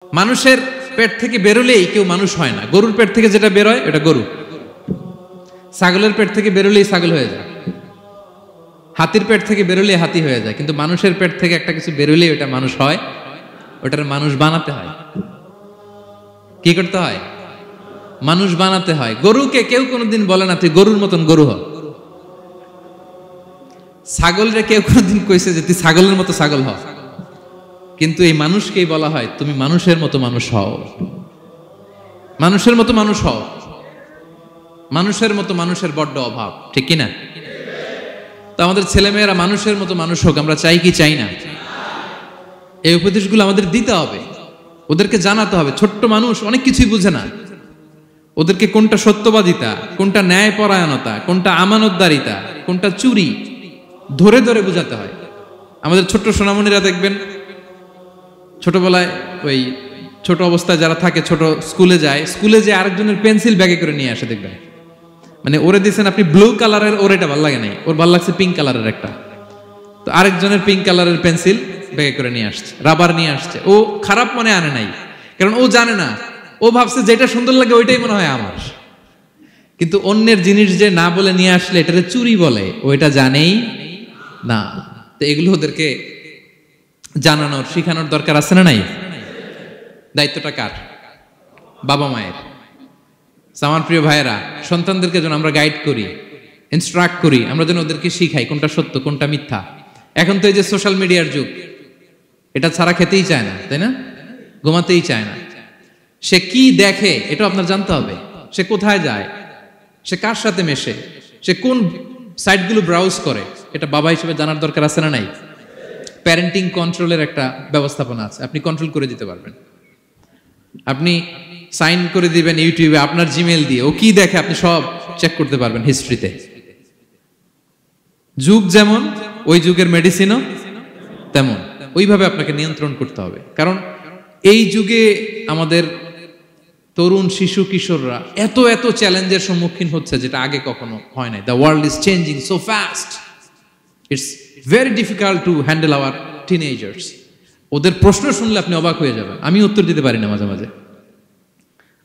মানুষের পেট থেকে বেরোলেই কেউ মানুষ হয় না। গরুর পেট থেকে যেটা বেরোয় এটা গরু, ছাগলের পেট থেকে বেরোলেই ছাগল হয়ে যায়, হাতির পেট থেকে বেরোলেই হাতি হয়ে যায়। কিন্তু মানুষের পেট থেকে একটা কিছু বেরোলেই ওটা মানুষ হয়, ওটার মানুষ বানাতে হয়। কি করতে হয়? মানুষ বানাতে হয়। গরুকে কেউ কোনোদিন বলে না তুই গরুর মতন গরু হ। ছাগলরে কেউ কোনোদিন কইছে যে তুই ছাগলের মতো ছাগল হ। কিন্তু এই মানুষকেই বলা হয় তুমি মানুষের মতো মানুষ হও, মানুষের মতো মানুষ হও। মানুষের মতো মানুষের বড্ড অভাব, ঠিক কিনা? তো আমাদের ছেলেমেয়েরা মানুষের মতো মানুষ হোক, আমরা চাই কি চাই না? এই উপদেশগুলো আমাদের দিতে হবে, ওদেরকে জানাতে হবে। ছোট্ট মানুষ অনেক কিছুই বুঝে না, ওদেরকে কোনটা সত্যবাদিতা, কোনটা ন্যায়পরায়ণতা, কোনটা আমানতদারিতা, কোনটা চুরি ধরে ধরে বুঝাতে হয়। আমাদের ছোট্ট সোনামণিরা দেখবেন ছোটবেলায় ওই ছোট অবস্থায় যারা থাকে, ছোট স্কুলে যায়, স্কুলে যে আরেকজনের পেন্সিল ব্যাগে করে নিয়ে আসে দেখবেন। মানে ওরে দিচ্ছেন আপনি ব্লু কালারের, ওর এটা ভালো লাগে নাই, ওর ভালো লাগছে পিঙ্ক কালারের একটা, তো আরেকজনের পিঙ্ক কালারের পেন্সিল ব্যাগে করে নিয়ে আসছে, রাবার নিয়ে আসছে। ও খারাপ মনে আনে নাই, কারণ ও জানে না, ও ভাবছে যেটা সুন্দর লাগে ওইটাই মনে হয় আমার। কিন্তু অন্যের জিনিস যে না বলে নিয়ে আসলে এটারে চুরি বলে, ও এটা জানেই না। তো এগুলো ওদেরকে জানানোর, শিখানোর দরকার আছে না নাই? দায়িত্বটা কার? বাবা মায়ের। আমার প্রিয় ভাইয়েরা, সন্তানদেরকে যেন আমরা গাইড করি, ইনস্ট্রাক্ট করি, আমরা যেন ওদেরকে শিখাই কোনটা সত্য কোনটা মিথ্যা। এখন তো এই যে সোশ্যাল মিডিয়ার যুগ, এটা ছাড়া খেতেই চায় না, তাই না? ঘুমাতেই চায় না। সে কি দেখে এটা আপনার জানতে হবে, সে কোথায় যায়, সে কার সাথে মেশে, সে কোন সাইটগুলো ব্রাউজ করে, এটা বাবা হিসেবে জানার দরকার আছে না নাই? প্যারেন্টিং কন্ট্রোলের একটা ব্যবস্থাপনা আছে, আপনি কন্ট্রোল করে দিতে পারবেন। আপনি সাইন করে দিবেন ইউটিউবে আপনার জিমেল দিয়ে, ও কি দেখে আপনি সব চেক করতে পারবেন হিস্ট্রিতে। যুগ যেমন, ওই যুগের মেডিসিনও তেমন, ওইভাবে আপনাকে নিয়ন্ত্রণ করতে হবে। কারণ এই যুগে আমাদের তরুণ শিশু কিশোররা এত এত চ্যালেঞ্জের সম্মুখীন হচ্ছে যেটা আগে কখনো হয় নাই। The world is changing so fast, it's very difficult to handle our teenagers. ওদের প্রশ্ন শুনলে আপনি অবাক হয়ে যাবেন। আমি উত্তর দিতে পারি না মাঝে মাঝে,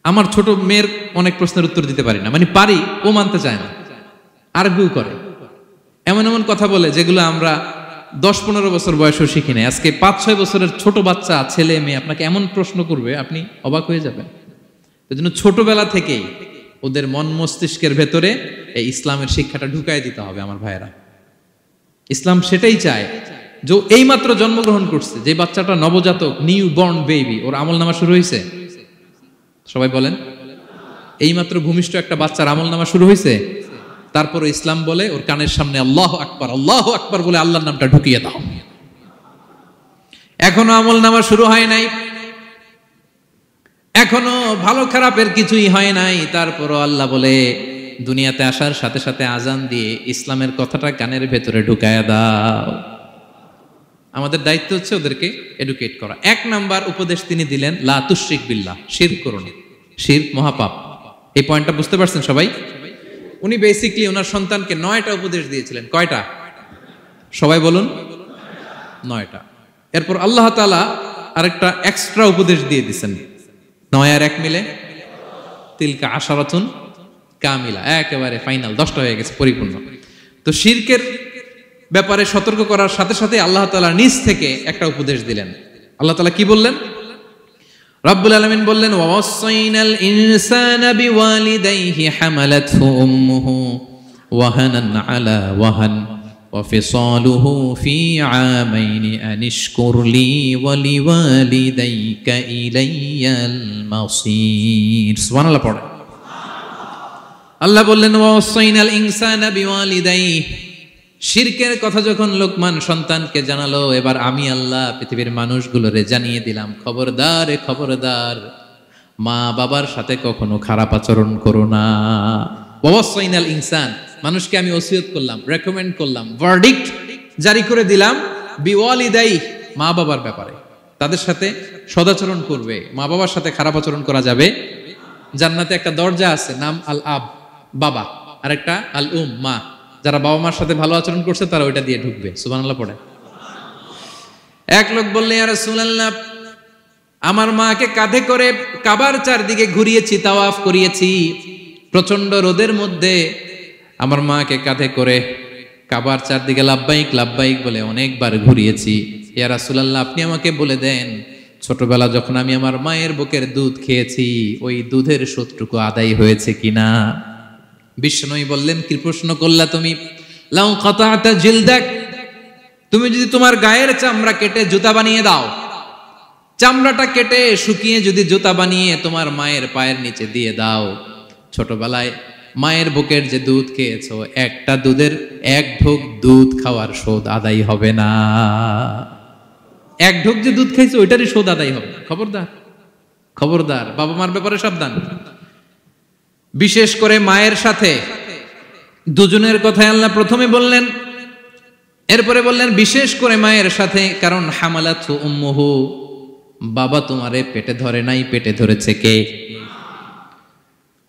আমার ছোট মেয়ের অনেক প্রশ্নের উত্তর দিতে পারি না, মানে পারি, ও মানতে চায় না, আর্গুও করে, এমন এমন কথা বলে যেগুলো আমরা 10-15 বছর বয়সেও শিখি নাই। আজকে 5-6 বছরের ছোট বাচ্চা, ছেলে মেয়ে আপনাকে এমন প্রশ্ন করবে আপনি অবাক হয়ে যাবেন। এই জন্য ছোটবেলা থেকেই ওদের মন মস্তিষ্কের ভেতরে এই ইসলামের শিক্ষাটা ঢুকাই দিতে হবে। আমার ভাইয়েরা, ইসলাম সেটাই চায়। যে এইমাত্র জন্মগ্রহণ করছে যে বাচ্চাটা, নবজাতক, নিউ বর্ন বেবি, ওর আমল নামা শুরু হয়েছে? সবাই বলেন, এইমাত্র ভূমিষ্ঠ একটা বাচ্চার আমল নামা শুরু হয়েছে? তারপর ইসলাম বলে ওর কানের সামনে আল্লাহু আকবার, আল্লাহু আকবার বলে আল্লাহর নামটা ঢুকিয়ে দাও। এখনো আমল নামা শুরু হয় নাই, এখনো ভালো খারাপের কিছুই হয় নাই, তারপরও আল্লাহ বলে দুনিয়াতে আসার সাথে সাথে আজান দিয়ে ইসলামের কথাটা কানের ভেতরে ঢুকায়া দাও। আমাদের দায়িত্ব হচ্ছে ওদেরকে এডুকেট করা। 1 নাম্বার উপদেশ তিনি দিলেন, লা তুশরিক বিল্লাহ, শিরক করো না, শিরক মহাপাপ। এই পয়েন্টটা বুঝতে পারছেন সবাই? উনি বেসিক্যালি ওনার সন্তানকে 9টা উপদেশ দিয়েছিলেন। কয়টা? সবাই বলুন, 9টা। এরপর আল্লাহ তাআলা আরেকটা এক্সট্রা উপদেশ দিয়ে দিয়েছেন, 9 আর 1 মিলে তিলকা আশারাতুন কামিলা, একেবারে ফাইনাল, 10টা হয়ে গেছে, পরিপূর্ণ। তো শিরকের ব্যাপারে সতর্ক করার সাথে সাথে আল্লাহ তাআলা নিজ থেকে একটা উপদেশ দিলেন। আল্লাহ তাআলা কি বললেন? রব্বুল আলামিন বললেন, ওয়াসাইনাল ইনসানা বিওয়ালিদাইহি হামালাতহু উম্মুহু ওয়াহানান আলা ওয়াহান ওয়া ফিসালুহু ফি আমাইনি আনিশকুর লি ওয়া লিওয়ালিদাইকা ইলাইয়াল মাসির। সুবহানাল্লাহ পড়ে। আল্লাহ বললেন, ওয়াসাইনাল ইনসানা বিওয়ালিদাইহি, শিরকের কথা যখন লোকমান সন্তানকে জানালো, এবার আমি আল্লাহ পৃথিবীর মানুষগুলোরে জানিয়ে দিলাম, খবরদার খবরদার, মা বাবার সাথে কখনো খারাপ আচরণ করো না। ওয়াসাইনাল ইনসান, মানুষকে আমি ওসিয়ত করলাম, রেকমেন্ড করলাম, ভার্ডিক্ট জারি করে দিলাম, বিওয়ালিদাই, মা বাবার ব্যাপারে তাদের সাথে সদাচরণ করবে। মা বাবার সাথে খারাপ আচরণ করা যাবে। জান্নাতে একটা দরজা আছে, নাম আল আব, বাবা, আর একটা আল উম, মা। যারা বাবা মার সাথে ভালো আচরণ করছে তারা ওইটা দিয়ে ঢুকবে। সুবহানাল্লাহ পড়ে। এক লোক বললেন, ইয়া রাসূলুল্লাহ, আমার মাকে কাঁধে করে কাবার চারদিকে ঘুরিয়েছি, তাওয়াফ করিয়েছি। প্রচন্ড রোদের মধ্যে আমার মাকে কাঁধে করে কাবার চারদিকে লাব্বাইক লাব্বাইক বলে অনেকবার ঘুরিয়েছি। ইয়া রাসূলুল্লাহ, আপনি আমাকে বলে দেন, ছোটবেলা যখন আমি আমার মায়ের বুকের দুধ খেয়েছি ওই দুধের শোধটুকু আদায় হয়েছে কিনা? বিষ্ণুই বললেন, কি প্রশ্ন করলা তুমি? লাউ কাতাতা জিলদাক, তুমি যদি তোমার গায়ের চামড়া কেটে জুতা বানিয়ে দাও, চামড়াটা কেটে শুকিয়ে যদি জুতা বানিয়ে তোমার মায়ের পায়ের নিচে দিয়ে দাও, ছোটবেলায় মায়ের বুকের যে দুধ খেয়েছো একটা দুধের এক ঢোক দুধ খাওয়ার শোধ আদায় হবে না। এক ঢোক যে দুধ খাইছো ওইটারই শোধ আদায় হবে। খবরদার, খবরদার, বাবা মার ব্যাপারে সাবধান। বিশেষ করে মায়ের সাথে দুজনের কথাই আল্লাহ প্রথমে বললেন, এরপরে বললেন বিশেষ করে মায়ের সাথে, কারণ হামালাতহু উম্মুহু, বাবা তোমারে পেটে ধরে নাই, পেটে ধরেছে কে?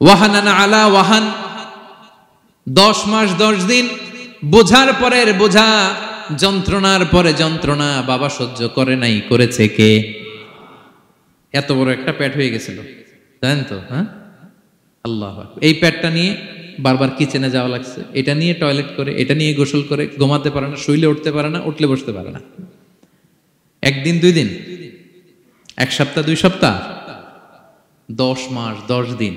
ওয়াহানান আলা ওয়াহান, 10 মাস 10 দিন বোঝার পরের বোঝা, যন্ত্রণার পরে যন্ত্রণা বাবা সহ্য করে নাই, করেছে কে? এত বড় একটা পেট হয়ে গেছিল, জানেন তো? হ্যাঁ, আল্লাহ। এই পেটটা নিয়ে বারবার কিচেনে যাওয়া লাগছে, এটা নিয়ে টয়লেট করে, এটা নিয়ে গোসল করে, ঘুমাতে পারে না, শুইলে উঠতে পারে না, উঠলে বসতে পারে না। একদিন 2 দিন, 1 সপ্তাহ 2 সপ্তাহ, 10 মাস 10 দিন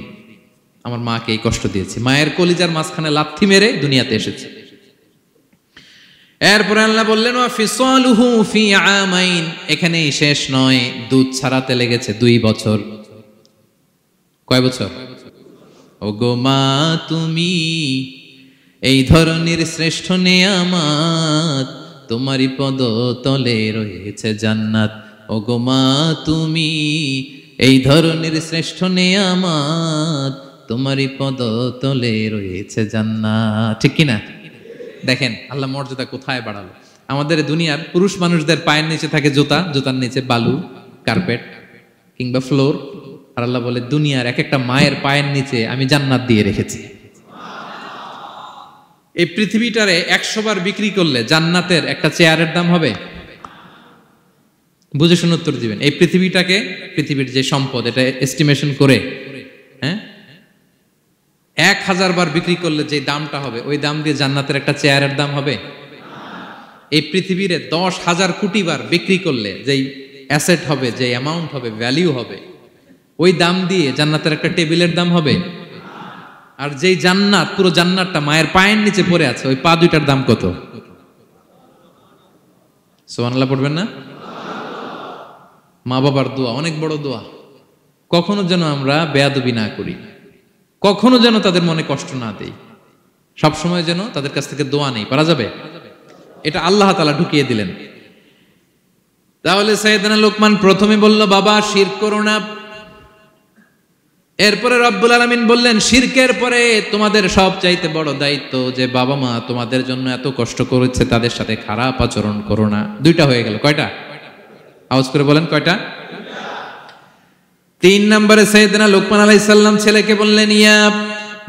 আমার মাকে এই কষ্ট দিয়েছে। মায়ের কলিজার মাঝখানে লাথি মেরে দুনিয়াতে এসেছে। এরপরে আল্লাহ বললেন ওয়া ফিসালুহু ফি আমাইন, এখানেই শেষ নয়, দুধ ছাড়াতে লেগেছে 2 বছর। কয় বছর? ওগো মা তুমি এই ধরনের শ্রেষ্ঠ নেয়ামত, তোমারই পদ তলে রয়েছে জান্নাত। ওগো মা তুমি এই ধরনের শ্রেষ্ঠ নেয়ামত, তোমারই পদ তলে রয়েছে জান্নাত। ঠিক কিনা? দেখেন আল্লাহ মর্যাদা কোথায় বাড়ালো। আমাদের দুনিয়ার পুরুষ মানুষদের পায়ের নিচে থাকে জুতা, জুতার নিচে বালু, কার্পেট কিংবা ফ্লোর। আর আল্লাহ বলে দুনিয়ার এক একটা মায়ের পায়ের নিচে আমি জান্নাত দিয়ে রেখেছি। এই পৃথিবীটারে 100 বার বিক্রি করলে জান্নাতের একটা চেয়ারের দাম হবে? বুঝে শুনে উত্তর দিবেন। এই পৃথিবীটাকে, পৃথিবীর যে সম্পদ, এটা এস্টিমেশন করে, হ্যাঁ, 1000 বার বিক্রি করলে যে দামটা হবে ওই দাম দিয়ে জান্নাতের একটা চেয়ারের দাম হবে? এই পৃথিবীরে 10,000 কোটি বার বিক্রি করলে যেই অ্যাসেট হবে, যে অ্যামাউন্ট হবে, ভ্যালিউ হবে, ওই দাম দিয়ে জান্নাতের একটা টেবিলের দাম হবে? আর যেই জান্নাত, পুরো জান্নাতটা মায়ের পায়ের নিচে পড়ে আছে, ওই পা দুইটার দাম কত? সুবহানাল্লাহ পড়বেন না? মা বাবার দোয়া অনেক বড় দোয়া। কখনো যেন আমরা বেয়াদবি না করি, কখনো যেন তাদের মনে কষ্ট না দেই, সবসময় যেন তাদের কাছ থেকে দোয়া নেই। পারা যাবে? এটা আল্লাহ তাআলা ঢুকিয়ে দিলেন। তাহলে সাইয়েদনা লোকমান প্রথমে বলল বাবা শিরক করো না। এরপরে রব্বুল আলামিন বললেন শিরকের পরে তোমাদের সবচাইতে বড় দায়িত্ব যে বাবা মা তোমাদের জন্য এত কষ্ট করেছে, তাদের সাথে খারাপ আচরণ করো না। 2টা হয়ে গেল। কয়টা? আওয়াজ করে বলেন কয়টা? 3 নম্বরে সাইয়েদনা লোকমান আলাইহিস সালাম ছেলেকে বললেন ইয়া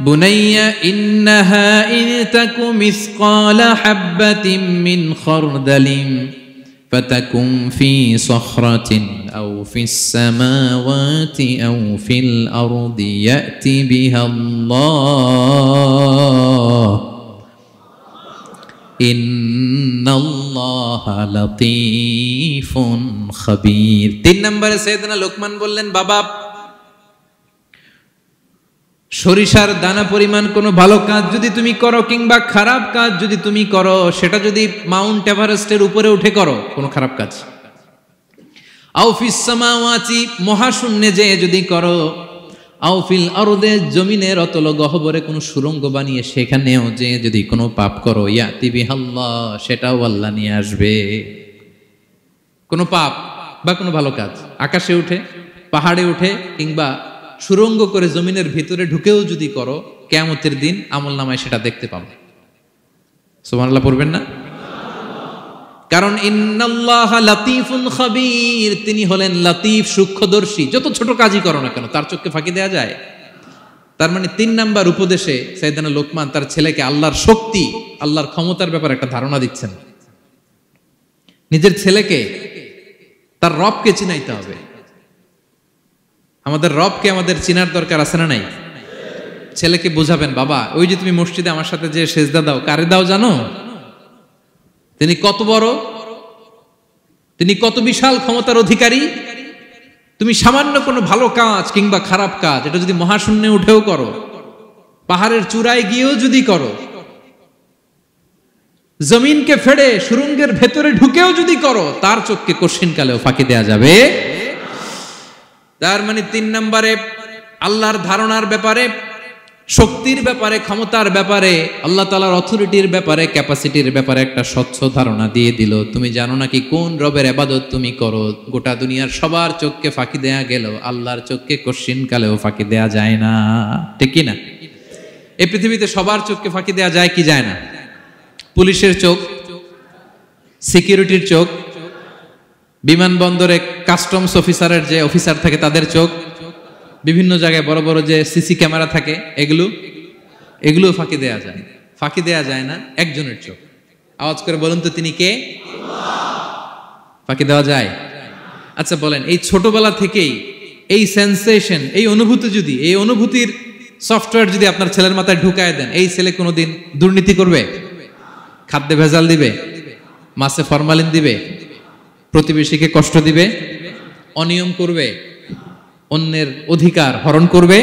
বুনাইয়া ইন্নাহা ইন তাকু মিসকালা হাববাতিন মিন খারদালিন ফাতাকুম ফি সখরাতিন আও ফিস সামাওয়াতি আও ফিল আরদি ইয়াতি বিহাল্লাহ ইন্নাল্লাহা লাতীফুন খাবীর। 3 নম্বরে সাইয়েদনা লোকমান বললেন বাবা সরিষার দানা পরিমাণ কোনো ভালো কাজ যদি তুমি করো কিংবা খারাপ কাজ যদি তুমি করো, সেটা যদি মাউন্ট এভারেস্টের উপরে উঠে করো কোনো খারাপ কাজ, আও ফিস সামাওয়াতি মহাশূন্যে যে যদি করো, আও ফিল আরদে জমিনের অতল গহ্বরে কোনো সুড়ঙ্গ বানিয়ে সেখানেও যে যদি কোনো পাপ করো, ইয়াতি বিহাল্লাহ সেটাও আল্লাহ নিয়ে আসবে। কোনো পাপ বা কোনো ভালো কাজ আকাশে উঠে, পাহাড়ে উঠে কিংবা সুড়ঙ্গ করে জমিনের ভিতরে ঢুকেও যদি করো, কিয়ামতের দিন আমলনামায় সেটা দেখতে পাবে। সুবহানাল্লাহ পড়বেন না? কারণ ইন্নাল্লাহা লাতীফুন খাবীর, তিনি হলেন লাতীফ সূক্ষ্মদর্শী। যত ছোট কাজই করো না কেন তার চোখে ফাঁকি দেয়া যায়? তার মানে 3 নাম্বার উপদেশে সাইয়েদনা লোকমান তার ছেলেকে আল্লাহর শক্তি, আল্লাহর ক্ষমতার ব্যাপারে একটা ধারণা দিচ্ছেন। নিজের ছেলেকে তার রবকে চিনাইতে হবে, আমাদের রবকে আমাদের চিনার দরকার আছে না নাই? ছেলেকে বোঝাবেন, বাবা ওই যে তুমি মসজিদে আমার সাথে যে সেজদা দাও, কারে দাও জানো? তিনি কত বড়, তিনি কত বিশাল ক্ষমতার অধিকারী। তুমি সামান্য কোনো ভালো কাজ কিংবা খারাপ কাজ এটা যদি মহাশূন্যে উঠেও করো, পাহাড়ের চূড়ায় গিয়েও যদি করো, জমিনকে ফেড়ে সুরঙ্গের ভেতরে ঢুকেও যদি করো, তার চোখকে কঠিন কালেও ফাঁকি দেয়া যাবে। তার মানে 3 নম্বরে আল্লাহর ধারণার ব্যাপারে, শক্তির ব্যাপারে, ক্ষমতার ব্যাপারে, আল্লাহ তাআলার অথরিটির ব্যাপারে, ক্যাপাসিটির ব্যাপারে একটা স্বচ্ছ ধারণা দিয়ে দিল। তুমি জানো নাকি কোন রবের ইবাদত তুমি করো? গোটা দুনিয়ার সবার চোখকে ফাঁকি দেয়া গেল, আল্লাহর চোখকে কঠিন কালেও ফাঁকি দেয়া যায় না, ঠিক কি না? এই পৃথিবীতে সবার চোখকে ফাঁকি দেয়া যায় কি যায় না? পুলিশের চোখ, সিকিউরিটির চোখ, বিমানবন্দরে কাস্টমস অফিসারের যে অফিসার থাকে তাদের চোখ, বিভিন্ন জায়গায় বড় বড় যে সিসি ক্যামেরা থাকে, এগুলো ফাঁকি দেয়া যায়। ফাঁকি দেয়া যায় না একজনের চোখ। আওয়াজ করে বলুন তো তিনি কে? ফাঁকি দেওয়া যায়? আচ্ছা বলেন, এই ছোটবেলা থেকেই এই সেন্সেশন, এই অনুভূতি যদি, এই অনুভূতির সফটওয়্যার যদি আপনার ছেলের মাথায় ঢুকায় দেন, এই ছেলে কোনোদিন দুর্নীতি করবে? খাদ্যে ভেজাল দিবে? মাছে ফরমালিন দিবে? প্রতিবেশীকে কষ্ট দিবে? অনিয়ম করবে? অন্যের অধিকার হরণ করবে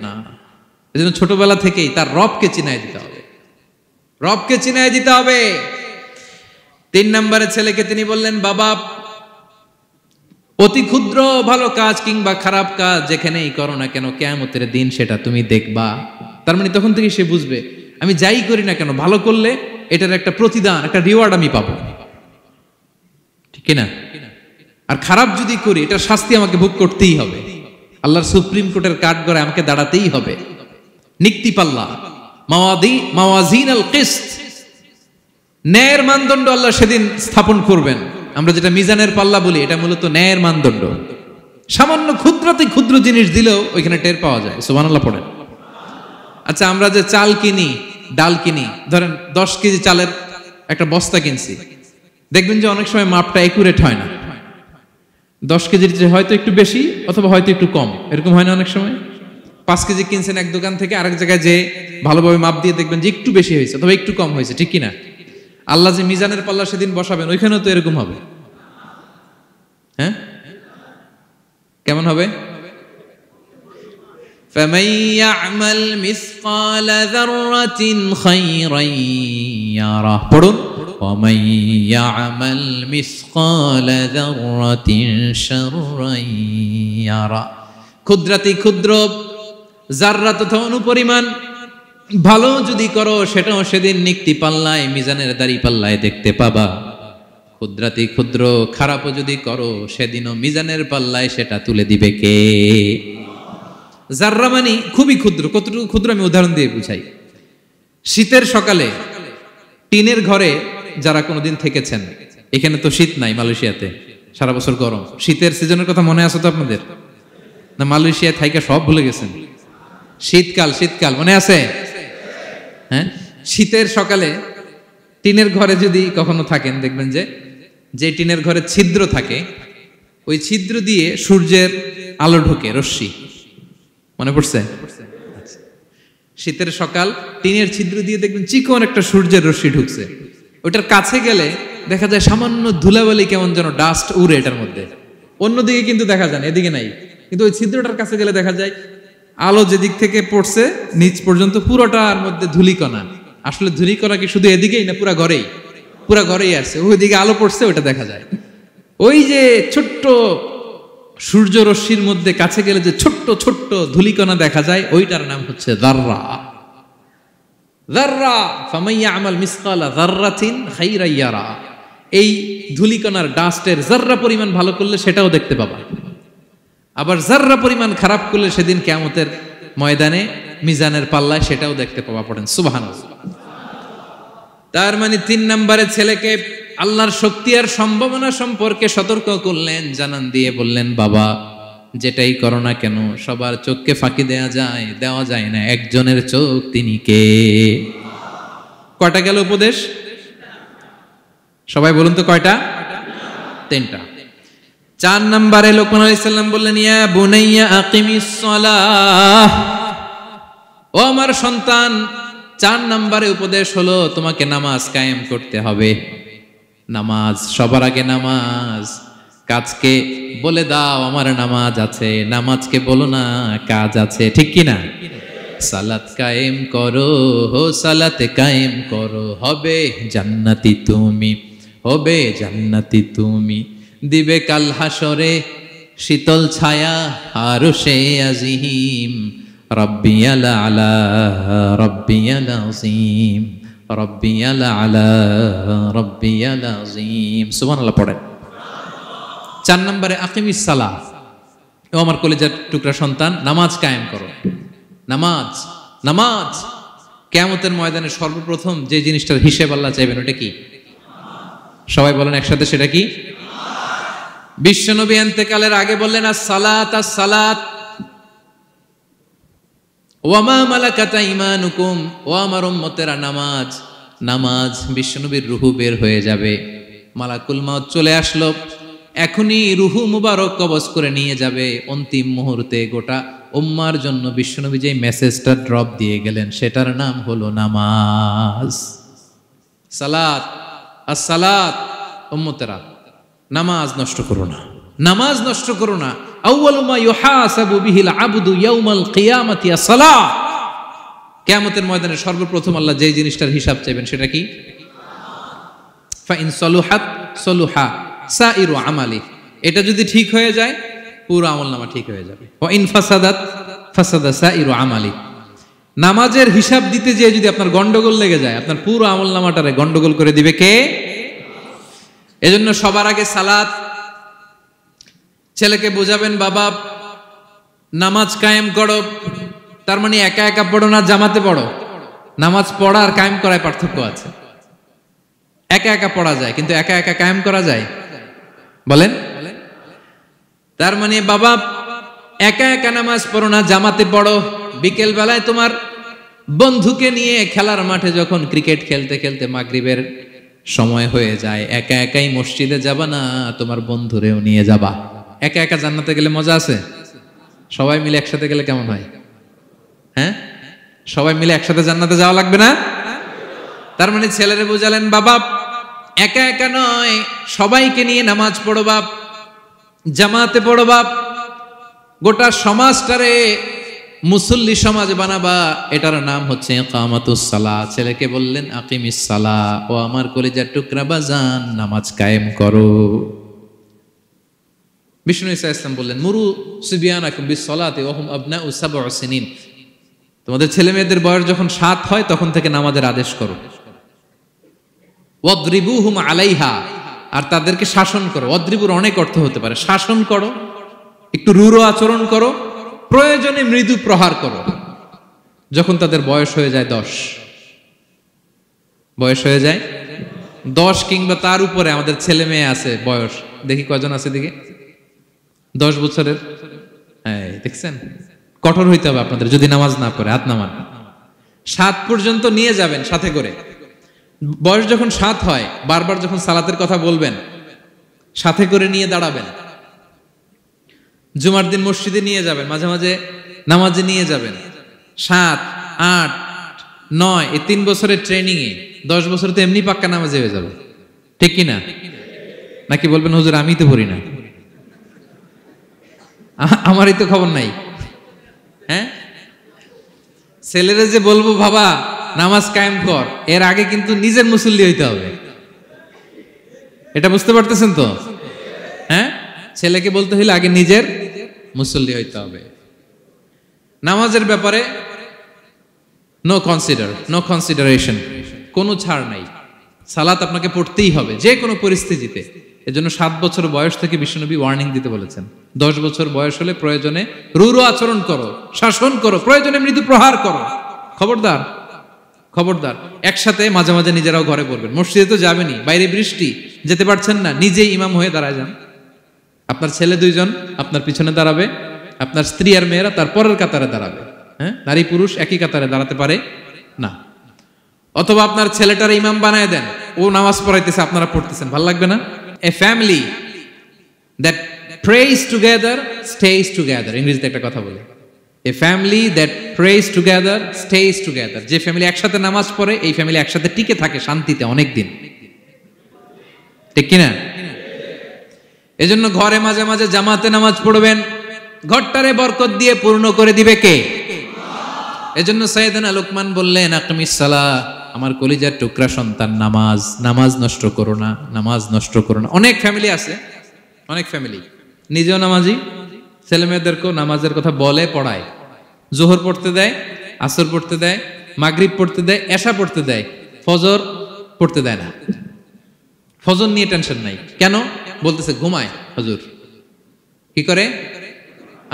না। এজন্য ছোটবেলা থেকেই তার রবকে চিনায় দিতে হবে, রবকে চিনায় দিতে হবে। 3 নম্বরে ছেলেকে তিনি বললেন, বাবা অতি ক্ষুদ্র ভালো কাজ কিংবা খারাপ কাজ যেখানেই করো না কেন, কিয়ামতের দিন সেটা তুমি দেখবা। তার মানে তখন থেকে সে বুঝবে আমি যাই করি না কেন, ভালো করলে এটার একটা প্রতিদান, একটা রিওয়ার্ড আমি পাবো, ঠিক না? আর খারাপ যদি করি এটার শাস্তি আমাকে ভোগ করতেই হবে। আল্লাহর সুপ্রিম কোর্টের কাঠগড়ায় আমাকে দাঁড়াতেই হবে। নিক্তি পাল্লা, মাওয়াজিন আল কিসত, ন্যায়ের মানদণ্ড আল্লাহ সেদিন স্থাপন করবেন। আমরা যেটা মিজানের পাল্লা বলি, এটা মূলত ন্যায়ের মানদণ্ড। সামান্য ক্ষুদ্রাতি ক্ষুদ্র জিনিস দিলেও ওইখানে টের পাওয়া যায়। সুবহানাল্লাহ পড়েন। আচ্ছা, আমরা যে চাল কিনি, ডাল কিনি, ধরেন 10 কেজি চালের একটা বস্তা কিনছি, দেখবেন যে অনেক সময় মাপটা একুরেট হয় না। 10 কেজির চেয়ে হয়তো একটু বেশি অথবা হয়তো একটু কম, এরকম হয় না অনেক সময়? 5 কেজি কিনছেন এক দোকান থেকে, আরেক জায়গায় যে ভালোভাবে মাপ দিয়ে দেখবেন যে একটু বেশি হয়েছে অথবা একটু কম হয়েছে, ঠিক কিনা? আল্লাহ যে মিজানের পাল্লা সেদিন বসাবেন, ওইখানেও তো এরকম হবে। হ্যাঁ, কেমন হবে? فَمَن يَعْمَلْ مِثْقَالَ ذَرَّةٍ خَيْرًا يَرَهُ, পড়ুন, وَمَن يَعْمَلْ مِثْقَالَ ذَرَّةٍ شَرًّا يَرَهُ। ক্ষুদ্রাতি ক্ষুদ্র জাররা তথা অনুপরিমাণ ভালো যদি করো, সেটাও সেদিন নিক্তি পাল্লায়, মিজানের দাড়ি পাল্লায় দেখতে পাবা। ক্ষুদ্রাতি ক্ষুদ্র খারাপও যদি করো, সেদিনও মিজানের পাল্লায় সেটা তুলে দিবে কে? জাররা মানে খুবই ক্ষুদ্র। কতটুকু ক্ষুদ্র আমি উদাহরণ দিয়ে বুঝাই। শীতের সকালে টিনের ঘরে যারা কোনোদিন থেকেছেন, এখানে তো শীত নাই, মালয়েশিয়াতে সারা বছর গরম। শীতের সিজনের কথা মনে আছে তো আপনাদের? না মালয়েশিয়া থাইকা সব ভুলে গেছেন? শীতকাল, শীতকাল মনে আছে? হ্যাঁ, শীতের সকালে টিনের ঘরে যদি কখনো থাকেন, দেখবেন যে টিনের ঘরে ছিদ্র থাকে, ওই ছিদ্র দিয়ে সূর্যের আলো ঢোকে, রশ্মি। মনে পড়ছে? শীতের সকাল, টিনের ছিদ্র দিয়ে দেখবেন চিকন একটা সূর্যের রশ্মি ঢুকছে। ওইটার কাছে গেলে দেখা যায় সামান্য ধুলাবালি, কেমন যেন ডাস্ট উড়ে এটার মধ্যে। অন্যদিকে কিন্তু দেখা যায় না, এদিকে নাই, কিন্তু ওই ছিদ্রটার কাছে গেলে দেখা যায় আলো যেদিক থেকে পড়ছে নিচ পর্যন্ত পুরোটার মধ্যে ধূলিকণা। আসলে ধূলিকণা কি শুধু এদিকেই না, পুরা ঘরেই? পুরা ঘরেই আছে, ওইদিকে আলো পড়ছে, ওটা দেখা যায়। ওই যে ছোট্ট সূর্য রশ্মির মধ্যে কাছে গেলে যে ছোট্ট ছোট্ট ধূলিকণা দেখা যায়, ওইটার নাম হচ্ছে যাররা। যাররা, ফামান ইয়ামাল মিসকালা যাররাতিন খাইরান ইয়ারা। এই ধূলিকণার ডাস্টের যাররা পরিমাণ ভালো করলে সেটাও দেখতে পাবা, আবার যাররা পরিমাণ খারাপ করলে সেদিন কিয়ামতের ময়দানে মিজানের পাল্লায় সেটাও দেখতে পাবা। পড়েন সুবহানাল্লাহ। তার মানে 3 নম্বরে ছেলেকে আল্লাহর শক্তি আর সম্ভাবনা সম্পর্কে সতর্ক করলেন, জানান দিয়ে বললেন, বাবা যেটাই করো না কেন, সবার চোখকে ফাঁকি দেওয়া যায় না, একজনের চোখ, তিনি কে? কয়টা গেল উপদেশ? সবাই বলুন তো কয়টা? 3টা। 4 নম্বরে লোকমান আলাইহিস সালাম বললেন, ইয়া বুনাইয়া আকিমিস সালাহ, ও আমার সন্তান, 4 নম্বরে উপদেশ হলো তোমাকে নামাজ কায়েম করতে হবে। নামাজ, সবার আগে নামাজ। কাজকে বলে দাও আমার নামাজ আছে, নামাজকে বলো না কাজ আছে, ঠিক কি না? সালাত কায়েম করো, সালাতে কায়েম করো, হবে জান্নাতি তুমি, হবে জান্নাতি তুমি, দিবে কাল হাসরে শীতল ছায়া আরশে আজিম, রব্বিয়াল আলা রব্বিয়াল আযীম, রব্বিয়াল আলা রব্বিয়াল আযীম। সুবহানাল্লাহ পড়েন। 4 নম্বরে আকিমিস সালাহ, ও আমার কলিজার টুকরা সন্তান, নামাজ কায়েম করো। নামাজ, নামাজ কিয়ামতের ময়দানে সর্বপ্রথম যে জিনিসটার হিসেব আল্লাহ চাইবেন ওটা কি? সবাই বলেন একসাথে, সেটা কি? বিশ্বনবী ইন্তেকালের আগে বললেন, আস-সালাত আস-সালাত ওয়া মা মালাকাত আইমানুকুম, ও আমার উম্মতেরা নামাজ, নামাজ। বিশ্বনবীর রূহ বের হয়ে যাবে, মালাকুল মাউত চলে আসলো, এখনই রূহ মুবারক কবজ করে নিয়ে যাবে। অন্তিম মুহূর্তে গোটা উম্মার জন্য বিশ্বনবী যে মেসেজটা ড্রপ দিয়ে গেলেন সেটার নাম হলো নামাজ। সালাত আস-সালাত, উম্মতেরা নামাজ নষ্ট করো না, নামাজ নষ্ট করো না। আউয়ালু মা ইউহাসাবু বিহিল আবদু ইয়াউমাল কিয়ামাতি আস-সালাহ, কিয়ামতের ময়দানে সর্বপ্রথম আল্লাহ যে জিনিসটার হিসাব চাইবেন সেটা কি? ফা ইন সালুহাত সালুহা সাইরু আমালি, এটা যদি ঠিক হয়ে যায় পুরো আমলনামা ঠিক হয়ে যাবে। ওয়া ইন ফাসাদাত ফাসাদা সাইরু আমালি, নামাজের হিসাব দিতে যেয়ে যদি আপনার গন্ডগোল লেগে যায় আপনার পুরো আমলনামাটারে গন্ডগোল করে দিবে কে? এজন্য সবার আগে সালাত। ছেলেকে বোঝাবেন, বাবা নামাজ কায়েম করো, তার মানে একা একা পড়ো না, জামাতে পড়ো। নামাজ পড়া আর কায়েম করায় পার্থক্য আছে। একা একা পড়া যায় কিন্তু একা একা কায়েম করা যায়? বলেন। তার মানে বাবা একা একা নামাজ পড়ো না, জামাতে পড়ো। বিকেল বেলায় তোমার বন্ধুকে নিয়ে খেলার মাঠে যখন ক্রিকেট খেলতে খেলতে মাগরিবের সময় হয়ে যায়, একা একাই মসজিদে যাবা না, তোমার বন্ধুরেও নিয়ে যাবা। একা একা জান্নাতে গেলে মজা আছে? সবাই মিলে একসাথে গেলে কেমন হয়? হ্যাঁ, সবাই মিলে একসাথে জান্নাতে যাওয়া লাগবে না? তার মানে ছেলেরে বুঝালেন, বাবা একা একা নয়, সবাইকে নিয়ে নামাজ পড়ো বাপ, জামাতে পড়ো বাপ, গোটা সমাজটারে মুসল্লি সমাজ বানাবা। এটার নাম হচ্ছে ইকামাতুস সালাহ। ছেলেকে বললেন আকিমিস সালাহ, ও আমার কলিজার টুকরা বাজান নামাজ কায়েম করো। বিষ্ণু ঈসা ইসলাম বললেন, মুরু সুবিয়ানাকুম বিস-সালাতি ওয়া হুম আবনাউ 7 সিনিন, তোমাদের ছেলে মেয়েদের বয়স যখন 7 হয় তখন থেকে নামাজের আদেশ করো। ওয়াদরিবুহুম আলাইহা, আর তাদেরকে শাসন করো। ওয়াদরিবুর অনেক অর্থ হতে পারে, শাসন করো, একটু রূঢ় আচরণ করো, প্রয়োজনে মৃদু প্রহার করো। যখন তাদের বয়স হয়ে যায় 10, বয়স হয়ে যায় 10 কিংবা তার উপরে, আমাদের ছেলে মেয়ে আছে বয়স, দেখি কয়জন আছে দিকে 10 বছরের। হ্যাঁ দেখছেন, কঠোর হইতে হবে আপনাদের যদি নামাজ না পড়ে। হাত নামান। 7 পর্যন্ত নিয়ে যাবেন সাথে করে। বয়স যখন 7 হয়, বারবার যখন সালাতের কথা বলবেন সাথে করে নিয়ে দাঁড়াবেন। জুমার দিন মসজিদে নিয়ে যাবেন, মাঝে মাঝে নামাজে নিয়ে যাবেন। 7, 8, 9 এই 3 বছরের ট্রেনিং এ 10 বছর তো এমনি পাক্কা নামাজে হয়ে যাবে, ঠিক কি না? নাকি বলবেন হুজুর আমি তো পড়ি না, আমারই তো খবর নাই। হ্যাঁ, ছেলেরা যে বলবো বাবা নামাজ কায়েম কর, এর আগে কিন্তু নিজের মুসল্লি হইতে হবে। এটা বুঝতে পারতেছেন তো? হ্যাঁ, ছেলেকে বলতে হইলে আগে নিজের মুসল্লি হইতে হবে। নামাজের ব্যাপারে নো কনসিডারেশন, কোনো ছাড় নাই। সালাত আপনাকে পড়তেই হবে যে কোনো পরিস্থিতিতে। এজন্য 7 বছর বয়স থেকে বিশ্বনবী ওয়ার্নিং দিতে বলেছেন। 10 বছর বয়স হলে প্রয়োজনে রূঢ় আচরণ করো, শাসন করো, প্রয়োজনে মৃদু প্রহার করো। খবরদার, খবরদার। একসাথে মাঝে মাঝে নিজেরাও ঘরে পড়বেন। মসজিদে তো যাবেনই, বাইরে বৃষ্টি, যেতে পারছেন না, নিজেই ইমাম হয়ে দাঁড়ায় যান। আপনার ছেলে 2 জন আপনার পিছনে দাঁড়াবে, আপনার স্ত্রী আর মেয়েরা তার পরের কাতারে দাঁড়াবে। হ্যাঁ, নারী পুরুষ একই কাতারে দাঁড়াতে পারে না। অথবা আপনার ছেলেটার ইমাম বানায় দেন, ও নামাজ পড়াইতেছে আপনারা পড়তেছেন, ভালো লাগবে না? A family that prays together stays together. ইংরেজিতে একটা কথা বলে, a family that prays together stays together. যে ফ্যামিলি একসাথে নামাজ পড়ে এই ফ্যামিলি একসাথে টিকে থাকে শান্তিতে অনেক দিন, ঠিক কিনা? এজন্য ঘরে মাঝে মাঝে জামাতে নামাজ পড়বেন, ঘরটারে বরকত দিয়ে পূর্ণ করে দিবে কে? এজন্য সাইয়েদনা লোকমান বললেন, আকিমিস সালাহ, আমার কলিজার টুকরা সন্তান, নামাজ নামাজ নষ্ট করো না, নামাজ নষ্ট করো না। অনেক ফ্যামিলি আছে, অনেক ফ্যামিলি নিজেও নামাজি, ছেলে মেয়েদেরকেও নামাজের কথা বলে, পড়ায়, জোহর পড়তে দেয়, আসর পড়তে দেয়, মাগরিব পড়তে দেয়, এশা পড়তে দেয়, ফজর পড়তে দেয় না। ফজর নিয়ে টেনশন নাই, কেন? বলতেছে ঘুমায় হুজুর। কি করে?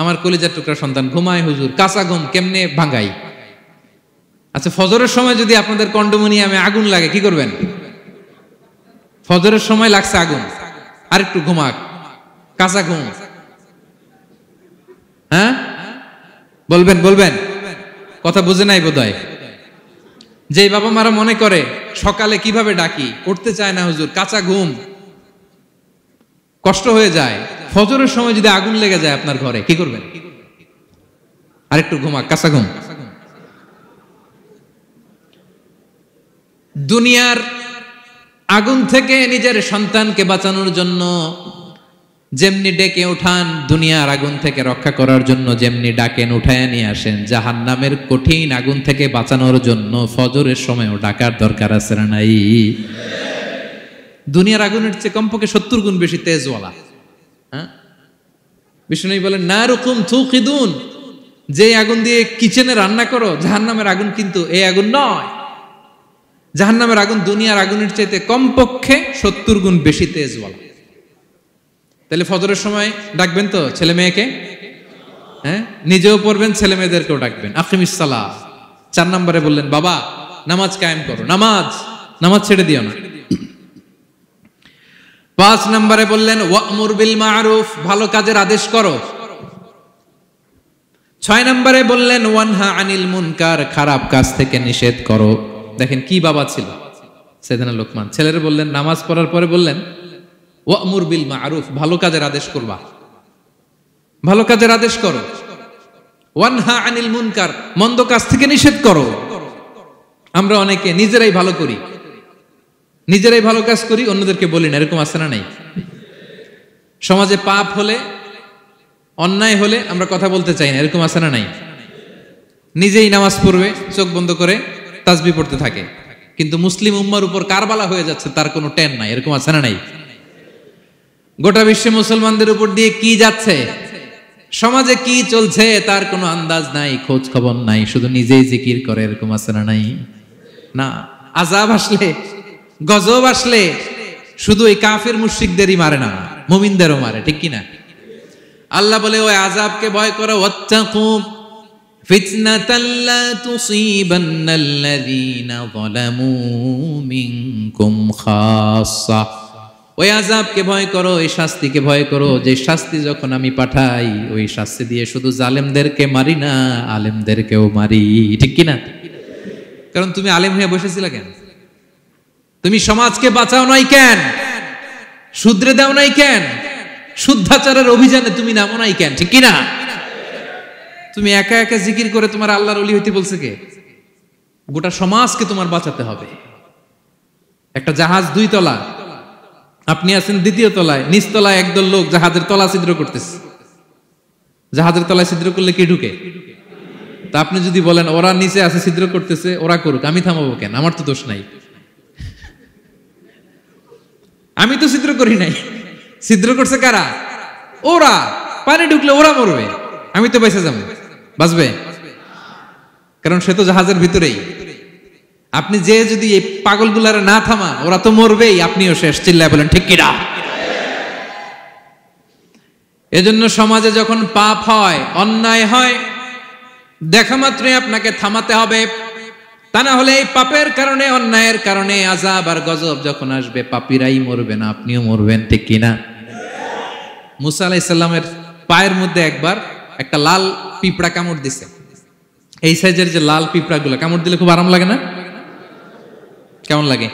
আমার কলিজার টুকরা সন্তান ঘুমায় হুজুর, কাঁচা ঘুম কেমনে ভাঙাই? আচ্ছা, ফজরের সময় যদি আপনাদের কন্ডোমিনিয়ামে আগুন লাগে কি করবেন? ফজরের সময় লাগছে আগুন, আর একটু ঘুমাক, কাঁচা ঘুম, হ্যাঁ বলবেন? বলবেন? কথা বুঝে নাই বোধহয়। যে বাবা মারা মনে করে সকালে কিভাবে ডাকি, উঠতে চায় না হুজুর, কাঁচা ঘুম, কষ্ট হয়ে যায়, ফজরের সময় যদি আগুন লেগে যায় আপনার ঘরে কি করবেন? আরেকটু ঘুমাক, কাঁচা ঘুম। দুনিয়ার আগুন থেকে নিজের সন্তানকে বাঁচানোর জন্য যেমনি ডেকে উঠান, দুনিয়ার আগুন থেকে রক্ষা করার জন্য যেমনি ডাকেন, উঠায় নিয়ে আসেন, জাহান্নামের কঠিন আগুন থেকে বাঁচানোর জন্য ফজরের সময়ও ডাকার দরকার আছে না নাই? দুনিয়ার আগুনের চেয়ে কমপক্ষে 70 গুণ বেশি তেজওয়ালা। হ্যাঁ, বিষ্ণু বলেন, নারুকুম তুকিদুন, যে আগুন দিয়ে কিচেনে রান্না করো, জাহান্নামের আগুন কিন্তু এই আগুন নয়। জাহান্নামের আগুন দুনিয়ার আগুনের চাইতে কমপক্ষে 70 গুণ বেশি তেজওয়ালা। তাহলে ফজরের সময় ডাকবেন তো ছেলে মেয়েকে, হ্যাঁ, নিজেও পড়বেন, ছেলে মেয়েদেরকেও ডাকবেন। আকিমিস সালাহ। 4 নম্বরে বললেন, বাবা নামাজ কায়েম করো, নামাজ নামাজ ছেড়ে দিও না। 5 নম্বরে বললেন, ওয়া'মুর বিল মা'রুফ, ভালো কাজের আদেশ করো। 6 নম্বরে বললেন, ওয়ানহা আনিল মুনকার, খারাপ কাজ থেকে নিষেধ করো। দেখেন কি বাবা ছিল সাইয়েদনা লোকমান। ছেলেরা বললেন, নামাজ পড়ার পরে বললেন, ওয়া'মুর বিল মা'রুফ, ভালো কাজের আদেশ করবা, ভালো কাজের আদেশ করো। ওয়ানহা আনিল মুনকার, মন্দ কাজ থেকে নিষেধ করো। আমরা অনেকে নিজেরাই ভালো করি, নিজেরাই ভালো কাজ করি, অন্যদেরকে বলি না, এরকম আছে না নাই? সমাজে পাপ হলে, অন্যায় হলে আমরা কথা বলতে চাই না, এরকম আছে না নাই? নিজেই নামাজ পড়বে, চোখ বন্ধ করে তাসবিহ পড়তে থাকে, কিন্তু মুসলিম উম্মার উপর কারবালা হয়ে যাচ্ছে, তার কোনো টেন নাই, এরকম আছে না নাই? গোটা বিশ্বে মুসলমানদের উপর দিয়ে কি যাচ্ছে, সমাজে কি চলছে তার কোনো আন্দাজ নাই, খোঁজ খবর নাই, শুধু নিজেই জিকির করে, এরকম আছে না নাই? না, আযাব আসলে, গজব আসলে শুধু এই কাফির মুশরিকদেরই মারে না, মুমিনদেরও মারে, ঠিক কিনা? আল্লাহ বলে, ওই আযাবকে ভয় করো, ওয়াত্তাকু ফিতনাতাল লা তুসিবান্নাল্লাযীনা যালামু মিনকুম খাসসা। ওই আযাবকে ভয় করো, এই শাস্তিকে ভয় করো, যে শাস্তি যখন আমি পাঠাই ওই শাস্তি দিয়ে শুধু জালেমদেরকে মারি না, আলেমদেরকেও মারি, ঠিক কিনা? কারণ তুমি আলেম হয়ে বসেছিলা কেন? তুমি সমাজকে বাঁচাও নাই কেন? শুধরে দাও নাই কেন? শুদ্ধাচারের অভিযানে তুমি নামো নাই কেন? ঠিক কিনা? তুমি একা একা জিকির করে তোমার আল্লাহর ওলি হইতে বলছে কে? গোটা সমাজকে তোমার বাঁচাতে হবে। একটা জাহাজ 2 তলা, আপনি আছেন 2য় তলায়, নিচ তলায় একদল লোক জাহাজের তলা ছিদ্র করতেছে। জাহাজের তলায় ছিদ্র করলে কি ঢুকে? তা আপনি যদি বলেন ওরা নিচে আছে ছিদ্র করতেছে, ওরা করুক, আমি থামাবো কেন? আমার তো দোষ নাই, আমি তো ছিদ্র করি নাই। ছিদ্র করছে কারা? ওরা। পানি ঢুকলে ওরা মরবে, আমি তো বেঁচে যাবো। বাঁচবে? কারণ সে তো জাহাজের ভিতরেই। আপনি যে যদি এই পাগলগুলারে না থামান, ওরা তো মরবেই, আপনিও শেষ। চিল্লায় বলেন ঠিক কিনা? এজন্য সমাজে যখন পাপ হয়, অন্যায় হয়, দেখা মাত্রই আপনাকে থামাতে হবে। তা না হলে এই পাপের কারণে, অন্যায়ের কারণে আযাব আর গজব যখন আসবে, পাপীরাই মরবেন, আপনিও মরবেন, ঠিক কিনা? মুসা আলাইহিস সালামের পায়ের মধ্যে একবার একটা লাল পিঁপড়া কামড় দিছে। এই সাইজের যে লাল পিঁপড়াগুলো কামড় দিলে খুব আরাম লাগে না? কেমন লাগে?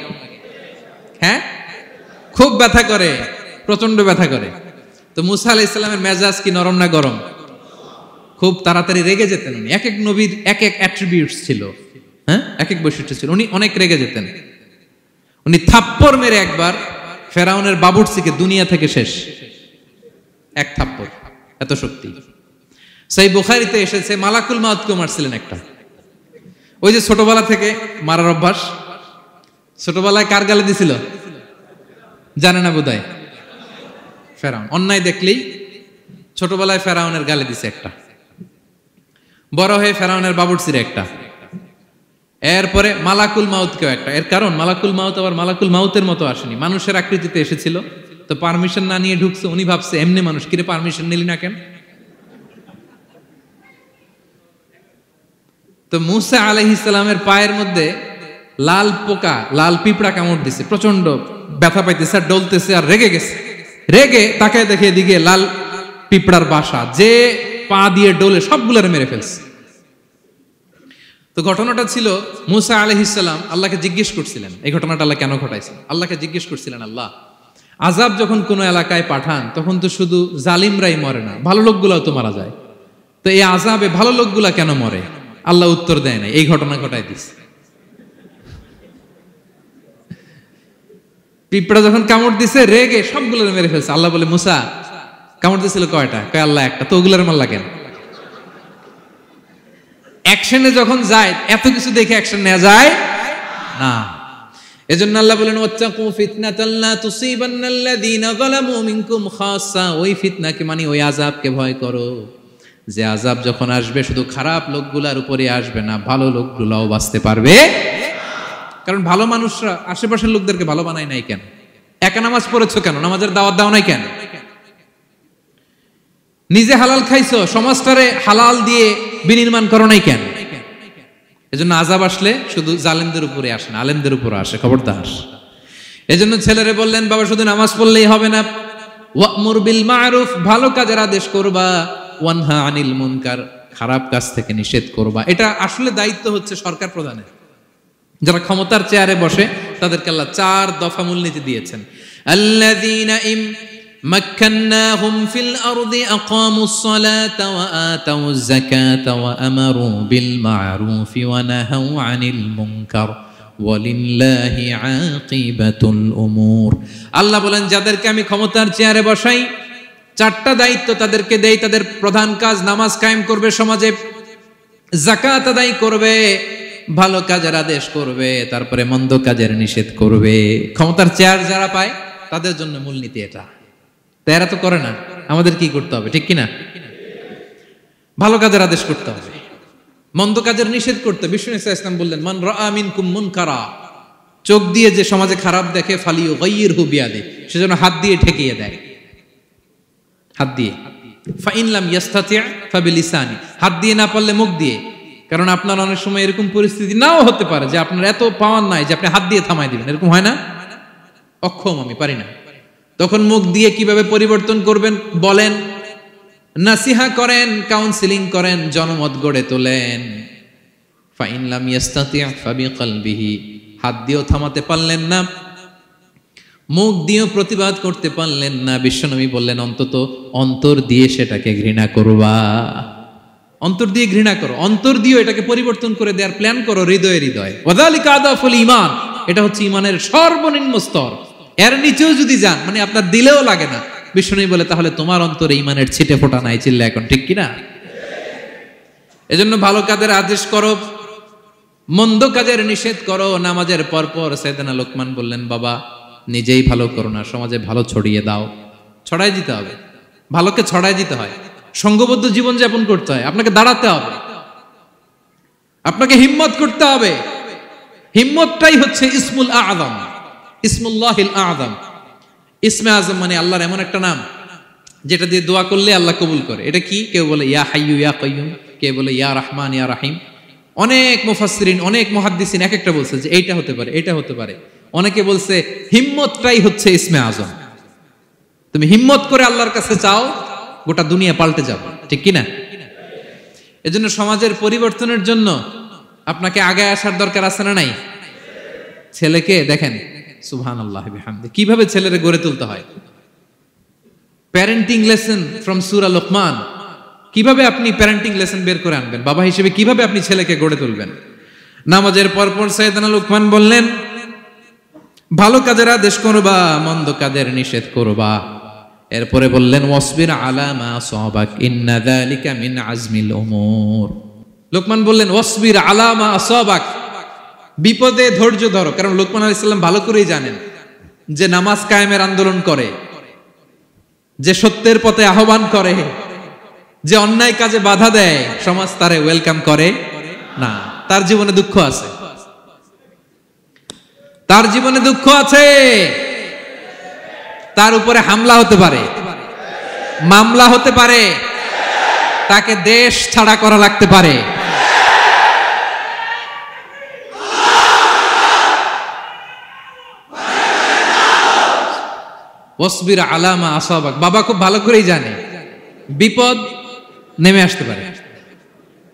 হ্যাঁ, খুব ব্যথা করে, প্রচন্ড ব্যথা করে। তো মুসা আলাইহিস সালামের মেজাজ কি নরম না গরম? খুব তাড়াতাড়ি রেগে যেতেন উনি। এক এক নবীর এক এক অ্যাট্রিবিউটস ছিল, হ্যাঁ, এক এক বৈশিষ্ট্য ছিল। উনি অনেক রেগে যেতেন। উনি থাপ্পড় মেরে একবার ফেরাউনের বাবুর্চিকে দুনিয়া থেকে শেষ, এক থাপ্পড়, এত শক্তি। সেই বুখারীতে এসেছে মালাকুল মাউতকে মারছিলেন একটা। ওই যে ছোটবেলা থেকে মারার অভ্যাস, ছোটবেলায় কার গালে দিছিল জানে না বোধহয়? ফেরাউন। অন্যায় দেখলেই ছোটবেলায় ফেরাউনের গালে দিছে একটা, বড় হয়ে ফেরাউনের বাবুর্চির একটা, এরপরে মালাকুল মাউতকেও একটা। এর কারণ মালাকুল মাউত আবার মালাকুল মাউতের মতো আসেনি, মানুষের আকৃতিতে এসেছিল। তো পারমিশন না নিয়ে ঢুকছে। উনি ভাবছে এমনি মানুষ, কিরে পারমিশন নিলি না কেন? তো মুসা আলাইহিস সালামের পায়ের মধ্যে লাল পোকা, লাল পিঁপড়া কামড় দিছে, প্রচন্ড ব্যথা পাইতেছে আর ডলতেছে আর রেগে গেছে। রেগে তাকায় দেখে এদিকে লাল পিঁপড়ার বাসা, যে পা দিয়ে ডোলে সবগুলোরে মেরে ফেলছে। তো ঘটনাটা ছিল মুসা আলাইহিস সালাম আল্লাহকে জিজ্ঞেস করছিলেন, এই ঘটনাটা আল্লাহ কেন ঘটাইছে? আল্লাহকে জিজ্ঞেস করছিলেন, আল্লাহ আযাব যখন কোনো এলাকায় পাঠান তখন তো শুধু জালিমরাই মরে না, ভালো লোকগুলাও তো মারা যায়। তো এই আযাবে ভালো লোকগুলা কেন মরে? আল্লাহ উত্তর দেয় না, এই ঘটনা ঘটাই দিছে। পিঁপড়া যখন কামড় দিছে রেগে সবগুলো মেরে ফেলছে। আল্লাহ বলে, মুসা কামড় দিছিল কয়টা? কয় আল্লাহ একটা। তো ওগুলোর মারলা কেন? অ্যাকশনে যখন যায় এত কিছু দেখে অ্যাকশন নেওয়া যায় না। এজন্য আল্লাহ বলেন, ওয়াত্তাকু ফিতনাতাল লা তুসিবান্নাল্লাযীনা যালামু মিনকুম খাসসা। ওই ফিতনাকে মানে ওই আযাবকে ভয় করো, যে আযাব যখন আসবে শুধু খারাপ লোকগুলার উপরে আসবে না, ভালো লোকগুলাও বাঁচতে পারবে। কারণ ভালো মানুষরা আশেপাশের লোকদেরকে ভালো বানায় নাই কেন? একা নামাজ পড়েছো কেন? নামাজের দাওয়াত দাও নাই কেন? নিজে হালাল খাইছো, সমাজটারে হালাল দিয়ে বিনির্মাণ করো নাই কেন? এজন্য আযাব আসলে শুধু জালেমদের উপরে আসে না, আলেমদের উপরে আসে, খবরদার। এজন্য ছেলেরে বললেন, বাবা শুধু নামাজ পড়লেই হবে না, ওয়া'মুর বিল মা'রুফ, ভালো কাজের আদেশ করবা, ওয়ানহা আনিল মুনকার, খারাপ কাজ থেকে নিষেধ করবা। এটা আসলে দায়িত্ব হচ্ছে সরকার প্রধানের। যারা ক্ষমতার চেয়ারে বসে তাদেরকে আল্লাহ 4 দফা মূলনীতি দিয়েছেন। আল্লাযীনা মাক্কান্নাহুম ফিল আরদি আকামুস সালাতা ওয়া আতাউজ যাকাতা ওয়া আমারু বিল মা'রুফি ওয়া নাহাউ আনিল মুনকার ওয়ালিল্লাহি আকিবাতুল উমুর। আল্লাহ বলেন, যাদেরকে আমি ক্ষমতার চেয়ারে বসাই 4টা দায়িত্ব তাদেরকে দেই। তাদের প্রধান কাজ নামাজ কায়েম করবে, সমাজে যাকাত আদায় করবে, ভালো কাজের আদেশ করবে, তারপরে মন্দ কাজের নিষেধ করবে। ক্ষমতার চেয়ার যারা পায় তাদের জন্য মূলনীতি এটা। তারা তো করে না, আমাদের কি করতে হবে, ঠিক কিনা? ভালো কাজের আদেশ করতে হবে, মন্দ কাজের নিষেধ করতে। বিষ্ণু ইসা ইসলাম বললেন, মান রাআ মিনকুম মুনকারা, চোখ দিয়ে যে সমাজে খারাপ দেখে, ফালিয়ুগাইয়িরহু বিয়াদিহি, সেজন্য হাত দিয়ে ঠেকিয়ে দেয়। হাত দিয়ে। ফাইন লাম ইয়াস্তাতি' ফাবিলিসানি, হাত দিয়ে না পারলে মুখ দিয়ে। কারণ আপনার অনেক সময় এরকম পরিস্থিতি নাও হতে পারে যে আপনার এত পাওয়ার নাই যে আপনি হাত দিয়ে থামাই দিবেন, এরকম হয় না? অক্ষম, আমি পারি না। তখন মুখ দিয়ে কিভাবে পরিবর্তন করবেন বলেন, নাসিহা করেন, কাউন্সিলিং করেন, জনমত গড়ে তোলেন। ফাইন লাম ইয়াস্তাতি' ফাবিকলবিহি, হাত দিয়েও থামাতে পারলেন না, মুখ দিয়েও প্রতিবাদ করতে পারলেন না, বিশ্বনবী বললেন অন্তত অন্তর দিয়ে সেটাকে ঘৃণা করবা। অন্তর দিয়ে ঘৃণা করো, অন্তর দিয়ে এটাকে পরিবর্তন করে দেওয়ার প্ল্যান করো, হৃদয়ে হৃদয়ে। ওয়াযালিকা আদাফুল ঈমান, এটা হচ্ছে ঈমানের সর্বনিম্ন স্তর। এর নিচেও যদি যান, মানে আপনার দিলেও লাগে না, বিষ্ণু বলে তাহলে তোমার অন্তরে ঈমানের ছিটে ফোঁটা নাই। চিল্লা এখন, ঠিক কিনা? এজন্য ভালো কাজের আদেশ করো, মন্দ কাজের নিষেধ করো। নামাজের পরপর সাইয়েদনা লোকমান বললেন, বাবা নিজেই ভালো করো না, সমাজে ভালো ছড়িয়ে দাও। ছড়াই দিতে হবে, ভালোকে ছড়াই দিতে হয়, সংঘবদ্ধ জীবন যাপন করতে হয়, আপনাকে দাঁড়াতে হবে, আপনাকে হিম্মত করতে হবে। হিম্মতটাই হচ্ছে ইসমুল আযম, ইসমুল্লাহিল আযম। ইসমে আযম মানে আল্লাহর এমন একটা নাম যেটা দিয়ে দোয়া করলে আল্লাহ কবুল করে। এটা কি? কেউ বলে ইয়া হাইয়ু ইয়া কাইয়ুম, কেউ বলে ইয়া রহমান ইয়া রাহিম। অনেক মুফাসসিরিন, অনেক মুহাদ্দিসিন এক একটা বলছে যে এইটা হতে পারে, এটা হতে পারে। অনেকে বলছে হিম্মতটাই হচ্ছে ইসমে আযম। তুমি হিম্মত করে আল্লাহর কাছে চাও, গোটা দুনিয়া পাল্টে যাবে, ঠিক কিনা? এজন্য সমাজের পরিবর্তনের জন্য আপনাকে আগে আসার দরকার আছে না নাই? ছেলেকে দেখেন, সুবহানাল্লাহি বিহামদি, কিভাবে ছেলেরে গড়ে তুলতে হয়। প্যারেন্টিং লেসন ফ্রম সূরা লোকমান। কিভাবে আপনি প্যারেন্টিং লেসন বের করে আনবেন, বাবা হিসেবে কিভাবে আপনি ছেলেকে গড়ে তুলবেন? নামাজের পরপর সাইয়েদনা লোকমান বললেন, ভালো কাজের আদেশ করবা, মন্দ কাজের নিষেধ করবা। এরপরে বললেন, ওয়াসবির আলা মা আসাবাক ইন্না যালিকা মিন আজমিল উমুর। লোকমান বললেন, ওয়াসবির আলা মা আসাবাক, বিপদে ধৈর্য ধরো। কারণ লোকমান আলাইহিস সালাম ভালো করেই জানেন যে নামাজ কায়েমের আন্দোলন করে, যে সত্যের পথে আহ্বান করে, যে অন্যায় কাজে বাধা দেয়, সমাজ তারে ওয়েলকাম করে না। তার জীবনে দুঃখ আছে, তার জীবনে দুঃখ আছে, তার উপরে হামলা হতে পারে, মামলা হতে পারে, তাকে দেশ ছাড়া করা লাগতে পারে। ওয়াসবির আলা মা আসাবাক, বাবা খুব ভালো করেই জানে বিপদ নেমে আসতে পারে।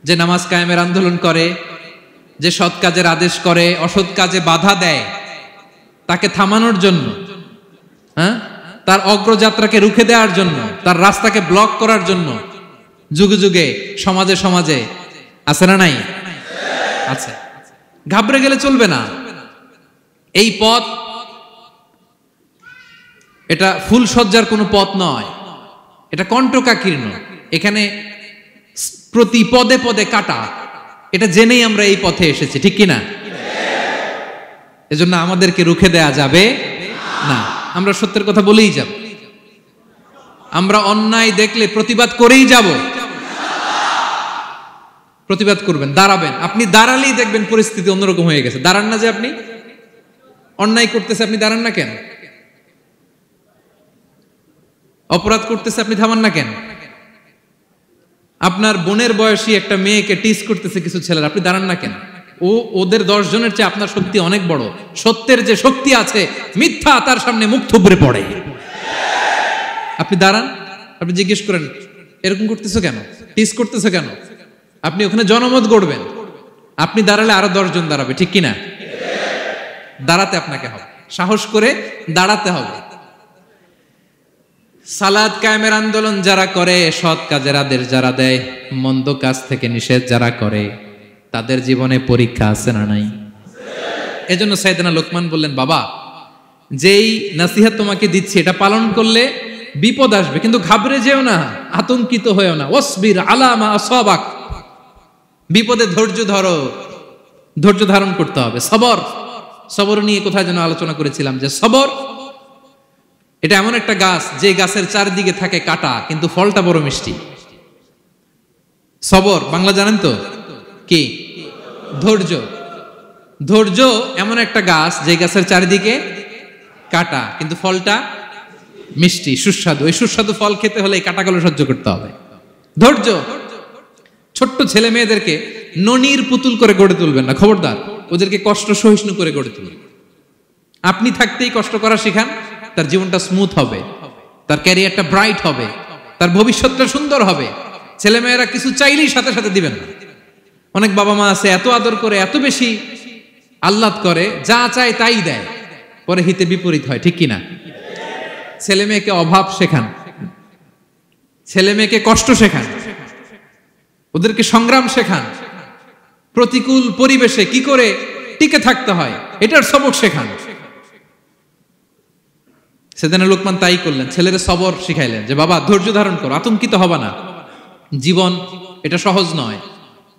যে নামাজ কায়েমের আন্দোলন করে, যে সৎ কাজের আদেশ করে, অসৎ কাজে বাধা দেয়, তাকে থামানোর জন্য, তার অগ্রযাত্রাকে রুখে দেওয়ার জন্য, তার রাস্তাকে ব্লক করার জন্য যুগে যুগে সমাজে সমাজে আছে না নাই? আছে। ঘাবড়ে গেলে চলবে না। এই পথ এটা ফুল সজ্জার কোনো পথ নয়, এটা কণ্টকাকীর্ণ। এখানে প্রতি পদে পদে কাটা। এটা জেনেই আমরা এই পথে এসেছি, ঠিক কিনা? এজন্য আমাদেরকে রুখে দেয়া যাবে না। আমরা সত্যের কথা বলেই যাব, আমরা অন্যায় দেখলে প্রতিবাদ করেই যাব। প্রতিবাদ করবেন, দাঁড়াবেন। আপনি দাঁড়ালেই দেখবেন পরিস্থিতি অন্যরকম হয়ে গেছে। দাঁড়ান না, যে আপনি অন্যায় করতেছে, আপনি দাঁড়ান না কেন? অপরাধ করতেছে, আপনি থামান না কেন? আপনার বোনের বয়সী একটা মেয়েকে টিস করতেছে কিছু ছেলেরা, আপনি দাঁড়ান না কেন? ওদের 10 জনের চেয়ে আপনার শক্তি অনেক বড়। সত্যের যে শক্তি আছে, মিথ্যা তার সামনে মুখ থুবড়ে পড়ে। আপনি দাঁড়ান, আপনি জিজ্ঞেস করেন, এরকম করতেছো কেন, টিস করতেছো কেন? আপনি ওখানে জনমত গড়বেন। আপনি দাঁড়ালে আরো 10 জন দাঁড়াবে, ঠিক কিনা? দাঁড়াতে আপনাকে হবে, সাহস করে দাঁড়াতে হবে। সালাত কায়েমের আন্দোলন যারা করে, সৎ কাজের আদেশ যারা দেয়, মন্দ কাজ থেকে নিষেধ যারা করে, তাদের জীবনে পরীক্ষা আছে না নাই? এজন্য সাইয়েদনা লোকমান বললেন, বাবা যেই নাসিহত তোমাকে দিচ্ছি এটা পালন করলে বিপদ আসবে, কিন্তু ঘাবড়ে যেও না, আতঙ্কিত হয়েও না। ওয়াসবির আলা মা আসাবাক, বিপদে ধৈর্য ধরো, ধৈর্য ধারণ করতে হবে। সবর, সবর নিয়ে কোথায় যেন আলোচনা করেছিলাম যে সবর এটা এমন একটা গাছ, যে গাছের চারদিকে থাকে কাটা, কিন্তু ফলটা বড় মিষ্টি। সবর বাংলা জানেন তো কি? ধৈর্য। ধৈর্য এমন একটা গাছ, যে গাছের চারিদিকে কাটা, কিন্তু ফলটা মিষ্টি, সুস্বাদু। এই সুস্বাদু ফল খেতে হলে এই কাটাগুলো সহ্য করতে হবে। ধৈর্য। ছোট্ট ছেলে মেয়েদেরকে ননির পুতুল করে গড়ে তুলবেন না, খবরদার। ওদেরকে কষ্ট সহিষ্ণু করে গড়ে তুলবেন। আপনি থাকতেই কষ্ট করা শিখান, তার জীবনটা স্মুথ হবে, তার ক্যারিয়ারটা ব্রাইট হবে, তার ভবিষ্যৎটা সুন্দর হবে। ছেলেমেয়েরা কিছু চাইলেই সাথে সাথে দিবেন না। অনেক বাবা মা আছে এত আদর করে, এত বেশি আহ্লাদ করে, যা চায় তাই দেয়, পরে হিতে বিপরীত হয়, ঠিক কিনা? ছেলে মেয়েকে অভাব শেখান, ছেলে মেয়েকে কষ্ট শেখান, ওদেরকে সংগ্রাম শেখান, প্রতিকূল পরিবেশে কি করে টিকে থাকতে হয় এটার সবক শেখান। সেদিন লোকমান তাই করলেন, ছেলেরা সবর শিখাইলেন যে বাবা ধৈর্য ধারণ করো, আতঙ্কিত হবা না। জীবন এটা সহজ নয়,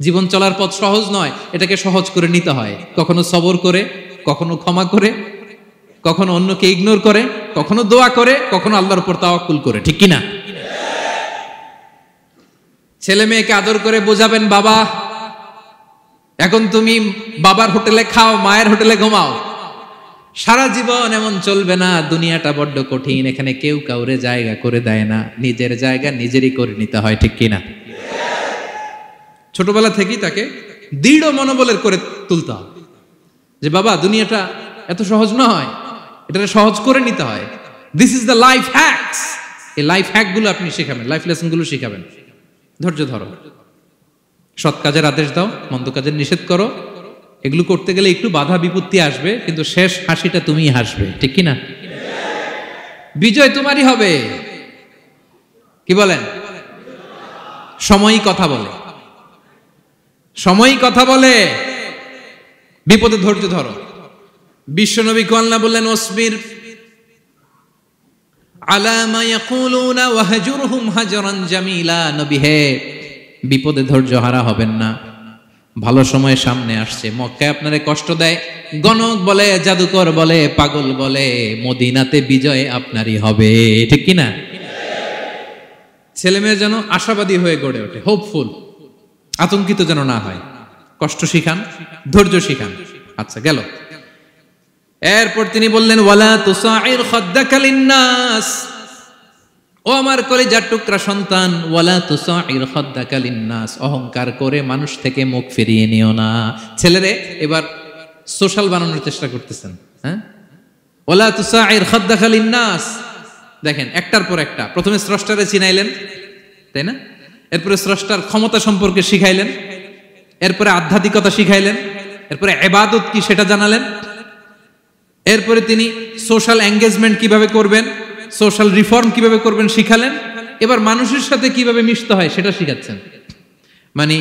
জীবন চলার পথ সহজ নয়, এটাকে সহজ করে নিতে হয়। কখনো সবর করে, কখনো ক্ষমা করে, কখনো অন্যকে ইগনোর করে, কখনো দোয়া করে, কখনো আল্লাহর উপর তাওয়াক্কুল করে, ঠিক কিনা? ছেলে মেয়েকে আদর করে বোঝাবেন, বাবা এখন তুমি বাবার হোটেলে খাও, মায়ের হোটেলে ঘুমাও। সারা জীবন এমন চলবে না, দুনিয়াটা বড্ড কঠিন, এখানে কেউ কাউরে জায়গা করে দেয় না, নিজের জায়গা নিজেরই করে নিতে হয়, ঠিক কিনা? ছোটবেলা থেকেই তাকে দৃঢ় মনোবলের করে তুলতে হবে যে বাবা দুনিয়াটা এত সহজ নয়, এটা সহজ করে নিতে হয়। This is the life hacks. এই লাইফ হ্যাক গুলো আপনি শেখাবেন, লাইফ লেসন গুলো শেখাবেন। ধৈর্য ধরো, সৎ কাজের আদেশ দাও, মন্দ কাজের নিষেধ করো। এগুলো করতে গেলে একটু বাধা বিপত্তি আসবে, কিন্তু শেষ হাসিটা তুমিই হাসবে, ঠিক কিনা? বিজয় তোমারই হবে। কি বলেন? সময়ই কথা বলে, সময়ই কথা বলে। বিপদে ধৈর্য ধরো। বিশ্বনবী আল্লাহ বললেন ওয়াসবির আলা মা ইয়াকুলুনা ওয়াহজুরহুম হাজরান জামিলা। নবী হে, বিপদে ধৈর্য হারা হবেন না। ভালো সময় সামনে আসছে, মক্কায় আপনারে কষ্ট দেয়, গণক বলে, জাদুকর বলে, পাগল বলে, মদিনাতে বিজয় আপনারই হবে। ঠিক কি না? ছেলে মেয়ে যেন আশাবাদী হয়ে গড়ে ওঠে, হোপফুল, আতঙ্কিত যেন না হয়। কষ্ট শিখান, ধৈর্য শিখান। আচ্ছা, গেল। এরপর তিনি বললেন ওয়ালা তুসাইর খাদ্দাকা লিন্নাস। ও আমার কলিজার টুকরা সন্তান, ওয়ালা তুসাইর খাদ্দাকা লিন্নাস, অহংকার করে মানুষ থেকে মুখ ফিরিয়ে নিও না। ছেলেরে এবার সোশ্যাল বানানোর চেষ্টা করতেছেন। হ্যাঁ, ওয়ালা তুসাইর খাদ্দাকা লিন্নাস। দেখেন, একটার পর একটা। প্রথমে স্রষ্টারে চিনাইলেন, তাই না? এরপরে স্রষ্টার ক্ষমতা সম্পর্কে শিখাইলেন, এরপরে আধ্যাত্মিকতা শিখাইলেন, এরপরে ইবাদত কি সেটা জানালেন, এরপরে তিনি সোশ্যাল এঙ্গেজমেন্ট কিভাবে করবেন, সোশ্যাল রিফর্ম কিভাবে করবেন শিখালেন। এবার মানুষের সাথে কিভাবে মিশতে হয় সেটা শিখাচ্ছেন। মানে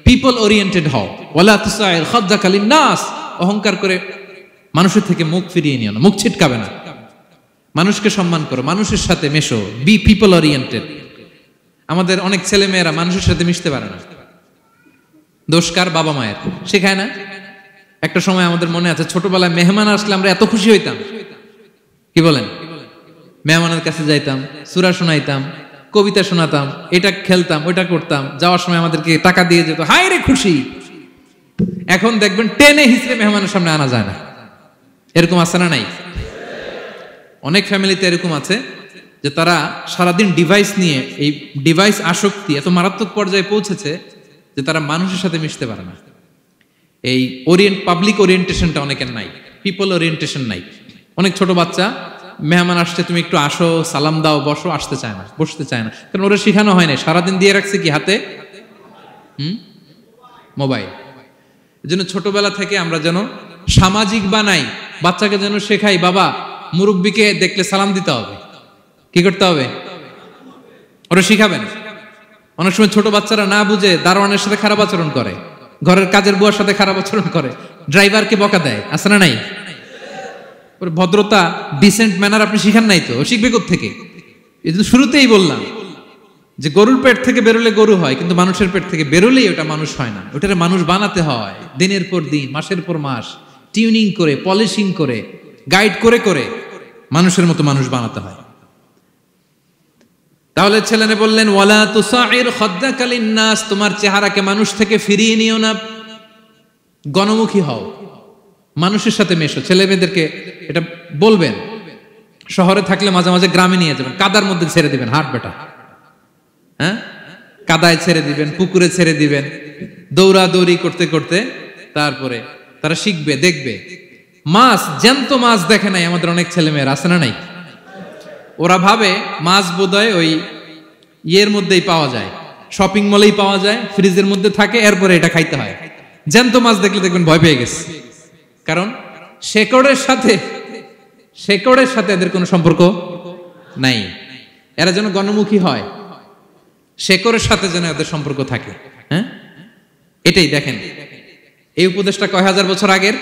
পিপল ওরিয়েন্টেড হও। ওয়ালা তুসাইর খাদ্দাকা লিন্নাস, অহংকার করে মানুষের থেকে মুখ ফিরিয়ে নিও না, মুখ ছিটকাবে না। মানুষকে সম্মান করো, মানুষের সাথে মেশো, বি পিপল ওরিয়েন্টেড। আমাদের অনেক ছেলে মেয়েরা মানুষের সাথে মিশতে পারে না। দোষ কার? বাবা মায়ের। শেখায় না। একটা সময় আমাদের মনে আছে, ছোটবেলায় মেহমান আসলে আমরা এত খুশি হইতাম। কি বলেন? মেহমানের কাছে যাইতাম, সূরা শোনাইতাম, কবিতা শোনাতাম, এটা খেলতাম, ওইটা করতাম। যাওয়ার সময় আমাদেরকে টাকা দিয়ে যেত, হায় রে খুশি। এখন দেখবেন টেনে হিসেবে মেহমানের সামনে আনা যায় না। এরকম আছে না নাই? অনেক ফ্যামিলিতে এরকম আছে যে তারা সারাদিন ডিভাইস নিয়ে, এই ডিভাইস আসক্তি এত মারাত্মক পর্যায়ে পৌঁছেছে যে তারা মানুষের সাথে মিশতে পারে না। এই পাবলিক ওরিয়েন্টেশনটা অনেকের নাই, পিপল ওরিয়েন্টেশন নাই। অনেক ছোট বাচ্চা, মেহমান আসছে, তুমি একটু আসো, সালাম দাও, বসো, আসতে চায় না, বসতে চায় না। কারণ ওরা শিখানো হয় না। সারাদিন দিয়ে রাখছে কি হাতে? মোবাইল। এই জন্য ছোটবেলা থেকে আমরা যেন সামাজিক বানাই, বাচ্চাকে যেন শেখাই, বাবা মুরব্বীকে দেখলে সালাম দিতে হবে। কি করতে হবে? ওরা শিখাবেন। অনেক সময় ছোট বাচ্চারা না বুঝে দারোয়ানের সাথে খারাপ আচরণ করে, ঘরের কাজের বুয়ার সাথে খারাপ আচরণ করে, ড্রাইভারকে বকা দেয়। আছে না নাই? ভদ্রতা, ডিসেন্ট ম্যানার আপনি শিখান নাই তো, শিখবে কোত্থেকে? এই জন্য শুরুতেই বললাম যে গরুর পেট থেকে বেরোলে গরু হয়, কিন্তু মানুষের পেট থেকে বেরোলেই ওটা মানুষ হয় না। ওটারে মানুষ বানাতে হয় দিনের পর দিন, মাসের পর মাস, টিউনিং করে, পলিশিং করে, গাইড করে করে মানুষের মতো মানুষ বানাতে হয়। তাহলে ছেলেনে বললেন ওয়ালা তুসাইর খাদ্দাকা লিন্নাস, তোমার চেহারাকে মানুষ থেকে ফিরিয়ে নিও না, গণমুখী হও, মানুষের সাথে মেশো। ছেলে মেয়েদেরকে এটা বলবেন। শহরে থাকলে মাঝে মাঝে গ্রামে নিয়ে যাবেন, কাদার মধ্যে ছেড়ে দিবেন, হাট বেটা, হ্যাঁ, কাদায় ছেড়ে দিবেন, পুকুরে ছেড়ে দিবেন, দৌড়াদৌড়ি করতে করতে তারপরে তারা শিখবে, দেখবে। মাছ, জ্যান্ত মাছ দেখে নাই আমাদের অনেক ছেলে মেয়েরা, আছে না নাই? ওরা ভাবে মাছ বোধহয় ওই ইয়ের মধ্যেই পাওয়া যায়, শপিং মলেই পাওয়া যায়, ফ্রিজের মধ্যে থাকে, এরপরে এটা খাইতে হয়। জ্যান্ত মাছ দেখলে দেখবেন ভয় পেয়ে গেছে। কারণ শেকড়ের সাথে এদের কোনো সম্পর্ক নাই। এরা যেন গণমুখী হয়, শেকড়ের সাথে যেন এদের সম্পর্ক থাকে। হ্যাঁ, এটাই দেখেন। এই উপদেশটা কয় হাজার বছর আগের।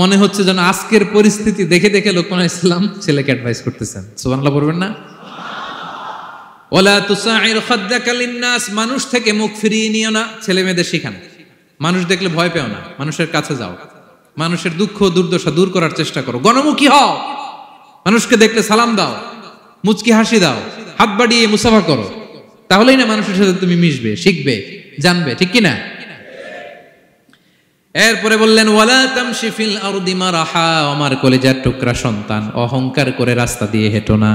মনে হচ্ছে যেন আজকের পরিস্থিতি দেখে দেখে লোকমান ইসলাম ছেলেকে অ্যাডভাইস করতেছেন। সুবহানাল্লাহ বলবেন না? ওয়ালা তুসাইর খাদ্দাকা লিন্নাস, মানুষ থেকে মুখ ফিরিয়ে নিও না। ছেলে মেয়েদের শিখান, মানুষ দেখলে ভয় পেও না, মানুষের কাছে যাও, মানুষের দুঃখ দুর্দশা দূর করার চেষ্টা করো, গণমুখী হও, মানুষকে দেখলে সালাম দাও, মুচকি হাসি দাও, হাত বাড়িয়ে মুসাফা করো। তাহলেই না মানুষের সাথে তুমি মিশবে, শিখবে, জানবে। ঠিক কি না? এরপরে বললেন ওয়ালা তামশি ফিল আরদি মারাহা, আমার কলিজার টুকরা সন্তান, অহংকার করে রাস্তা দিয়ে হেঁটো না।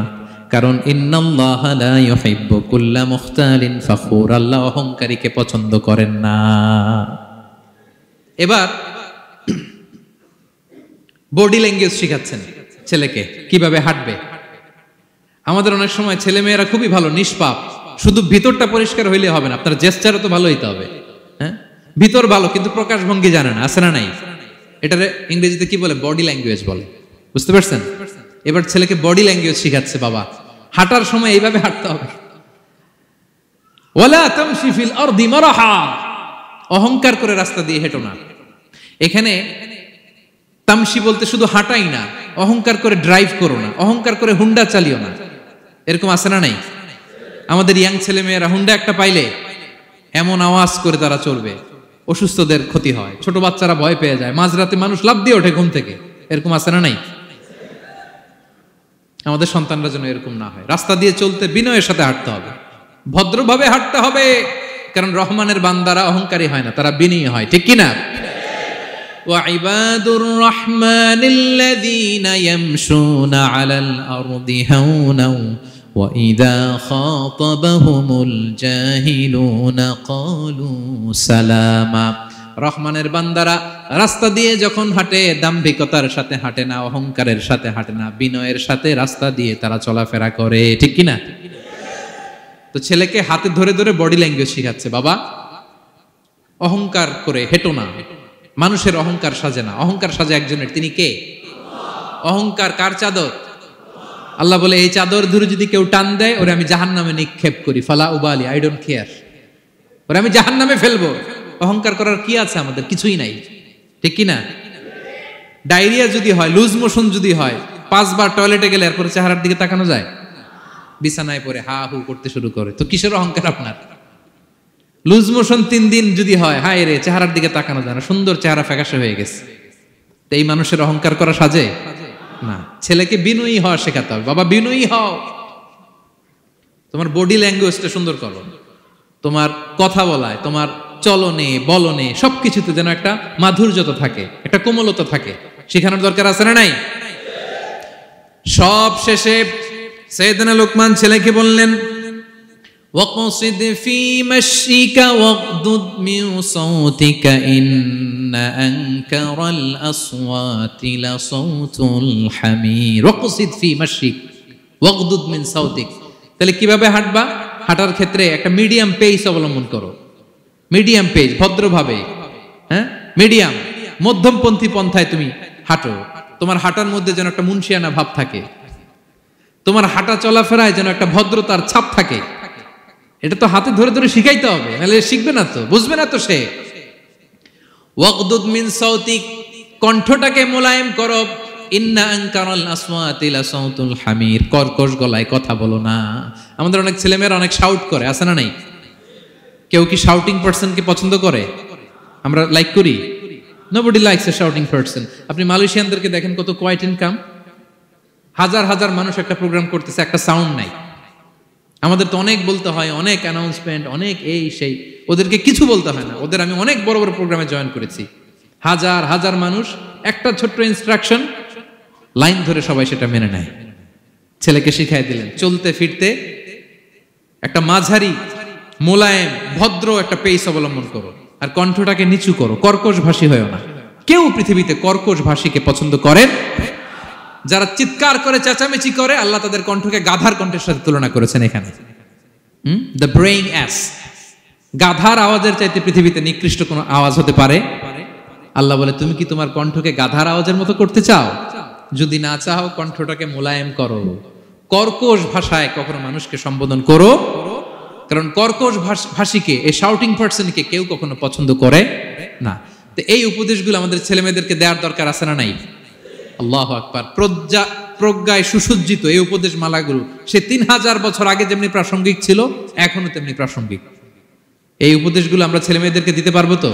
কারণ ইন্নাল্লাহা লা ইউহিব্বু কুল্লা মুখতালিন ফাখুর, আল্লাহ অহংকারীকে পছন্দ করেন না। এবার বডি ল্যাঙ্গুয়েজ শিখাচ্ছেন ছেলেকে, কিভাবে হাঁটবে। আমাদের অনেক সময় ছেলে মেয়েরা খুবই ভালো, নিষ্পাপ, শুধু ভিতরটা পরিষ্কার হইলে হবে না, আপনার জেস্টারও তো ভালো হইতে হবে। হ্যাঁ, ভিতর ভালো কিন্তু প্রকাশ ভঙ্গি জানে না, আছে না নাই? এটারে ইংরেজিতে কি বলে? বডি ল্যাঙ্গুয়েজ বলে। বুঝতে পারছেন? এবার ছেলেকে বডি ল্যাঙ্গুয়েজ শিখাচ্ছে বাবা। হাঁটার সময় এইভাবে হাঁটতে হবে। ওয়ালা তামশি ফিল আরদি মারহা, অহংকার করে রাস্তা দিয়ে হেঁটো না। এখানে তামশি বলতে শুধু হাঁটাই না, অহংকার করে ড্রাইভ করো না, অহংকার করে হুন্ডা চালিও না। এরকম আছে না নাই? আমাদের ইয়াং ছেলে মেয়েরা হুন্ডা একটা পাইলে এমন আওয়াজ করে তারা চলবে, অসুস্থদের ক্ষতি হয়, ছোট বাচ্চারা ভয় পেয়ে যায়, মাঝরাতে মানুষ লাফ দিয়ে ওঠে ঘুম থেকে। এরকম আছে না নাই? আমাদের সন্তানরা যেন এরকম না হয়। রাস্তা দিয়ে চলতে বিনয়ের সাথে হাঁটতে হবে, ভদ্রভাবে হাঁটতে হবে, কারণ রহমানের বান্দারা অহংকারী হয় না, তারা বিনয়ী হয়, ঠিক কিনা? ওয়াইবাদুর রাহমানিল্লাযীনা ইয়ামশুনা আলাল আরদি হাওনা ওয়া ইযা খাতাবাহুমুল জাহিলুনা ক্বালু সালামা। রহমানের বান্দারা রাস্তা দিয়ে যখন হাঁটে দাম্ভিকতার সাথে হাঁটে না, অহংকারের সাথে হাঁটে না, বিনয়ের সাথে রাস্তা দিয়ে তারা চলাফেরা করে, ঠিক কিনা? তো ছেলেকে হাতে ধরে ধরে বডি ল্যাঙ্গুয়েজ শিখাচ্ছে, বাবা অহংকার করে হেঁটো না, মানুষের অহংকার সাজে না, অহংকার সাজে একজনের, তিনি কে? অহংকার কার চাদর? আল্লাহ বলে এই চাদর ধরে যদি কেউ টান দেয় ওরে আমি জাহান্নামে নিক্ষেপ করি, ফালা উবালি, আই ডোন্ট কেয়ার, ওরে আমি জাহান্নামে ফেলবো। অহংকার করার কি আছে আমাদের? কিছুই নাই, ঠিক কিনা? ডায়রিয়া যদি হয়, লুজ মোশন যদি হয়, 5 বার টয়লেটে গেলে এরপরে চেহারার দিকে তাকানো যায়? বিছানায় পড়ে হা হু করতে শুরু করে, তো কিসের অহংকার আপনার? লুজ মোশন 3 দিন যদি হয়, হায় রে চেহারার দিকে তাকানো যায় না, সুন্দর চেহারা ফ্যাকাশে হয়ে গেছে, তো এই মানুষের অহংকার করা সাজে না। ছেলেকে বিনয়ী হওয়া শেখাতে হবে, বাবা বিনয়ী হও, তোমার বডি ল্যাঙ্গুয়েজটা সুন্দর করো, তোমার কথা বলায়, তোমার চলনে বলনে সবকিছুতে যেন একটা মাধুর্যতা থাকে, একটা কোমলতা থাকে, শেখানোর দরকার আছে না নাই? সব শেষে সাইয়েদনা লোকমান ছেলেকে বললেন, ওয়াকসিদ ফি মাশিকা ওয়াগদুদ মিন সাওতিকা ইন্না আনকারাল আসওয়াতি লা সাওতুল হামির। ওয়াকসিদ ফি মাশিক ওয়াগদুদ মিন সাওতিক, তাহলে কিভাবে হাঁটবা? হাঁটার ক্ষেত্রে একটা মিডিয়াম পেস অবলম্বন করো, মিডিয়াম পেস, ভদ্রভাবে, হ্যাঁ মিডিয়াম মধ্যমপন্থী পন্থায় তুমি হাঁটো। তোমার হাঁটার মধ্যে যেন একটা মুনশিয়ানা ভাব থাকে, তোমার হাঁটা চলাফেরায় যেন একটা ভদ্রতার ছাপ থাকে। এটা তো হাতে ধরে ধরে শিখাইতে হবে, নাহলে শিখবে না তো, বুঝবে না তো সে। ওয়াগদুদ মিন সাওতিক, কণ্ঠটাকে মোলায়েম করো। ইন্না আনকারাল আসওয়াতি লা সাওতুল হামির, কর্কশ গলায় কথা বলো না। আমাদের অনেক ছেলেমেয়েরা অনেক শাউট করে, আছে না নাই? কেউ কি শাউটিং পারসনকে পছন্দ করে? আমরা লাইক করি? Nobody likes a shouting person. আপনি মালয়েশিয়ানদেরকে দেখেন কত কোয়াইট ইনকাম, হাজার হাজার মানুষ একটা প্রোগ্রাম করতেছে, একটা সাউন্ড নাই। আমাদের তো অনেক বলতে হয়, অনেক অ্যানাউন্সমেন্ট, অনেক এই সেই, ওদেরকে কিছু বলতে হয় না। ওদের আমি অনেক বড় বড় প্রোগ্রামে জয়েন করেছি, হাজার হাজার মানুষ, একটা ছোট্ট ইনস্ট্রাকশন, লাইন ধরে সবাই সেটা মেনে নেয়। ছেলেকে শিখাই দিলেন চলতে ফিরতে একটা মাঝারি মোলায়েম ভদ্র একটা পেস অবলম্বন করো, আর কণ্ঠটাকে নিচু করো, কর্কশ ভাষী হয়েও না। কেউ পৃথিবীতে কর্কশ ভাষীকে পছন্দ করেন? যারা চিৎকার করে চেঁচামেচি করে, আল্লাহ তাদের কণ্ঠকে গাধার কণ্ঠের সাথে তুলনা করেছেন এখানে। দ্য ব্রেইং অ্যাস, গাধার আওয়াজের চাইতে পৃথিবীতে নিকৃষ্ট কোন আওয়াজ হতে পারে? আল্লাহ বলে তুমি কি তোমার কণ্ঠকে গাধার আওয়াজের মতো করতে চাও? যদি না চাও, কণ্ঠটাকে মোলায়েম করো, কর্কশ ভাষায় কখনো মানুষকে সম্বোধন করো, কারণ কর্কশ ভাষীকে, এই শাউটিং পারসনকে কেউ কখনো পছন্দ করে না। তো এই উপদেশগুলো আমাদের ছেলে মেয়েদেরকে দেওয়ার দরকার আছে না নাই? আল্লাহু আকবার। প্রজ্ঞায় সুসজ্জিত এই উপদেশ মালাগুলো সে 3000 বছর আগে যেমনি প্রাসঙ্গিক ছিল, এখনো তেমনি প্রাসঙ্গিক। এই উপদেশগুলো আমরা ছেলে মেয়েদেরকে দিতে পারবো তো?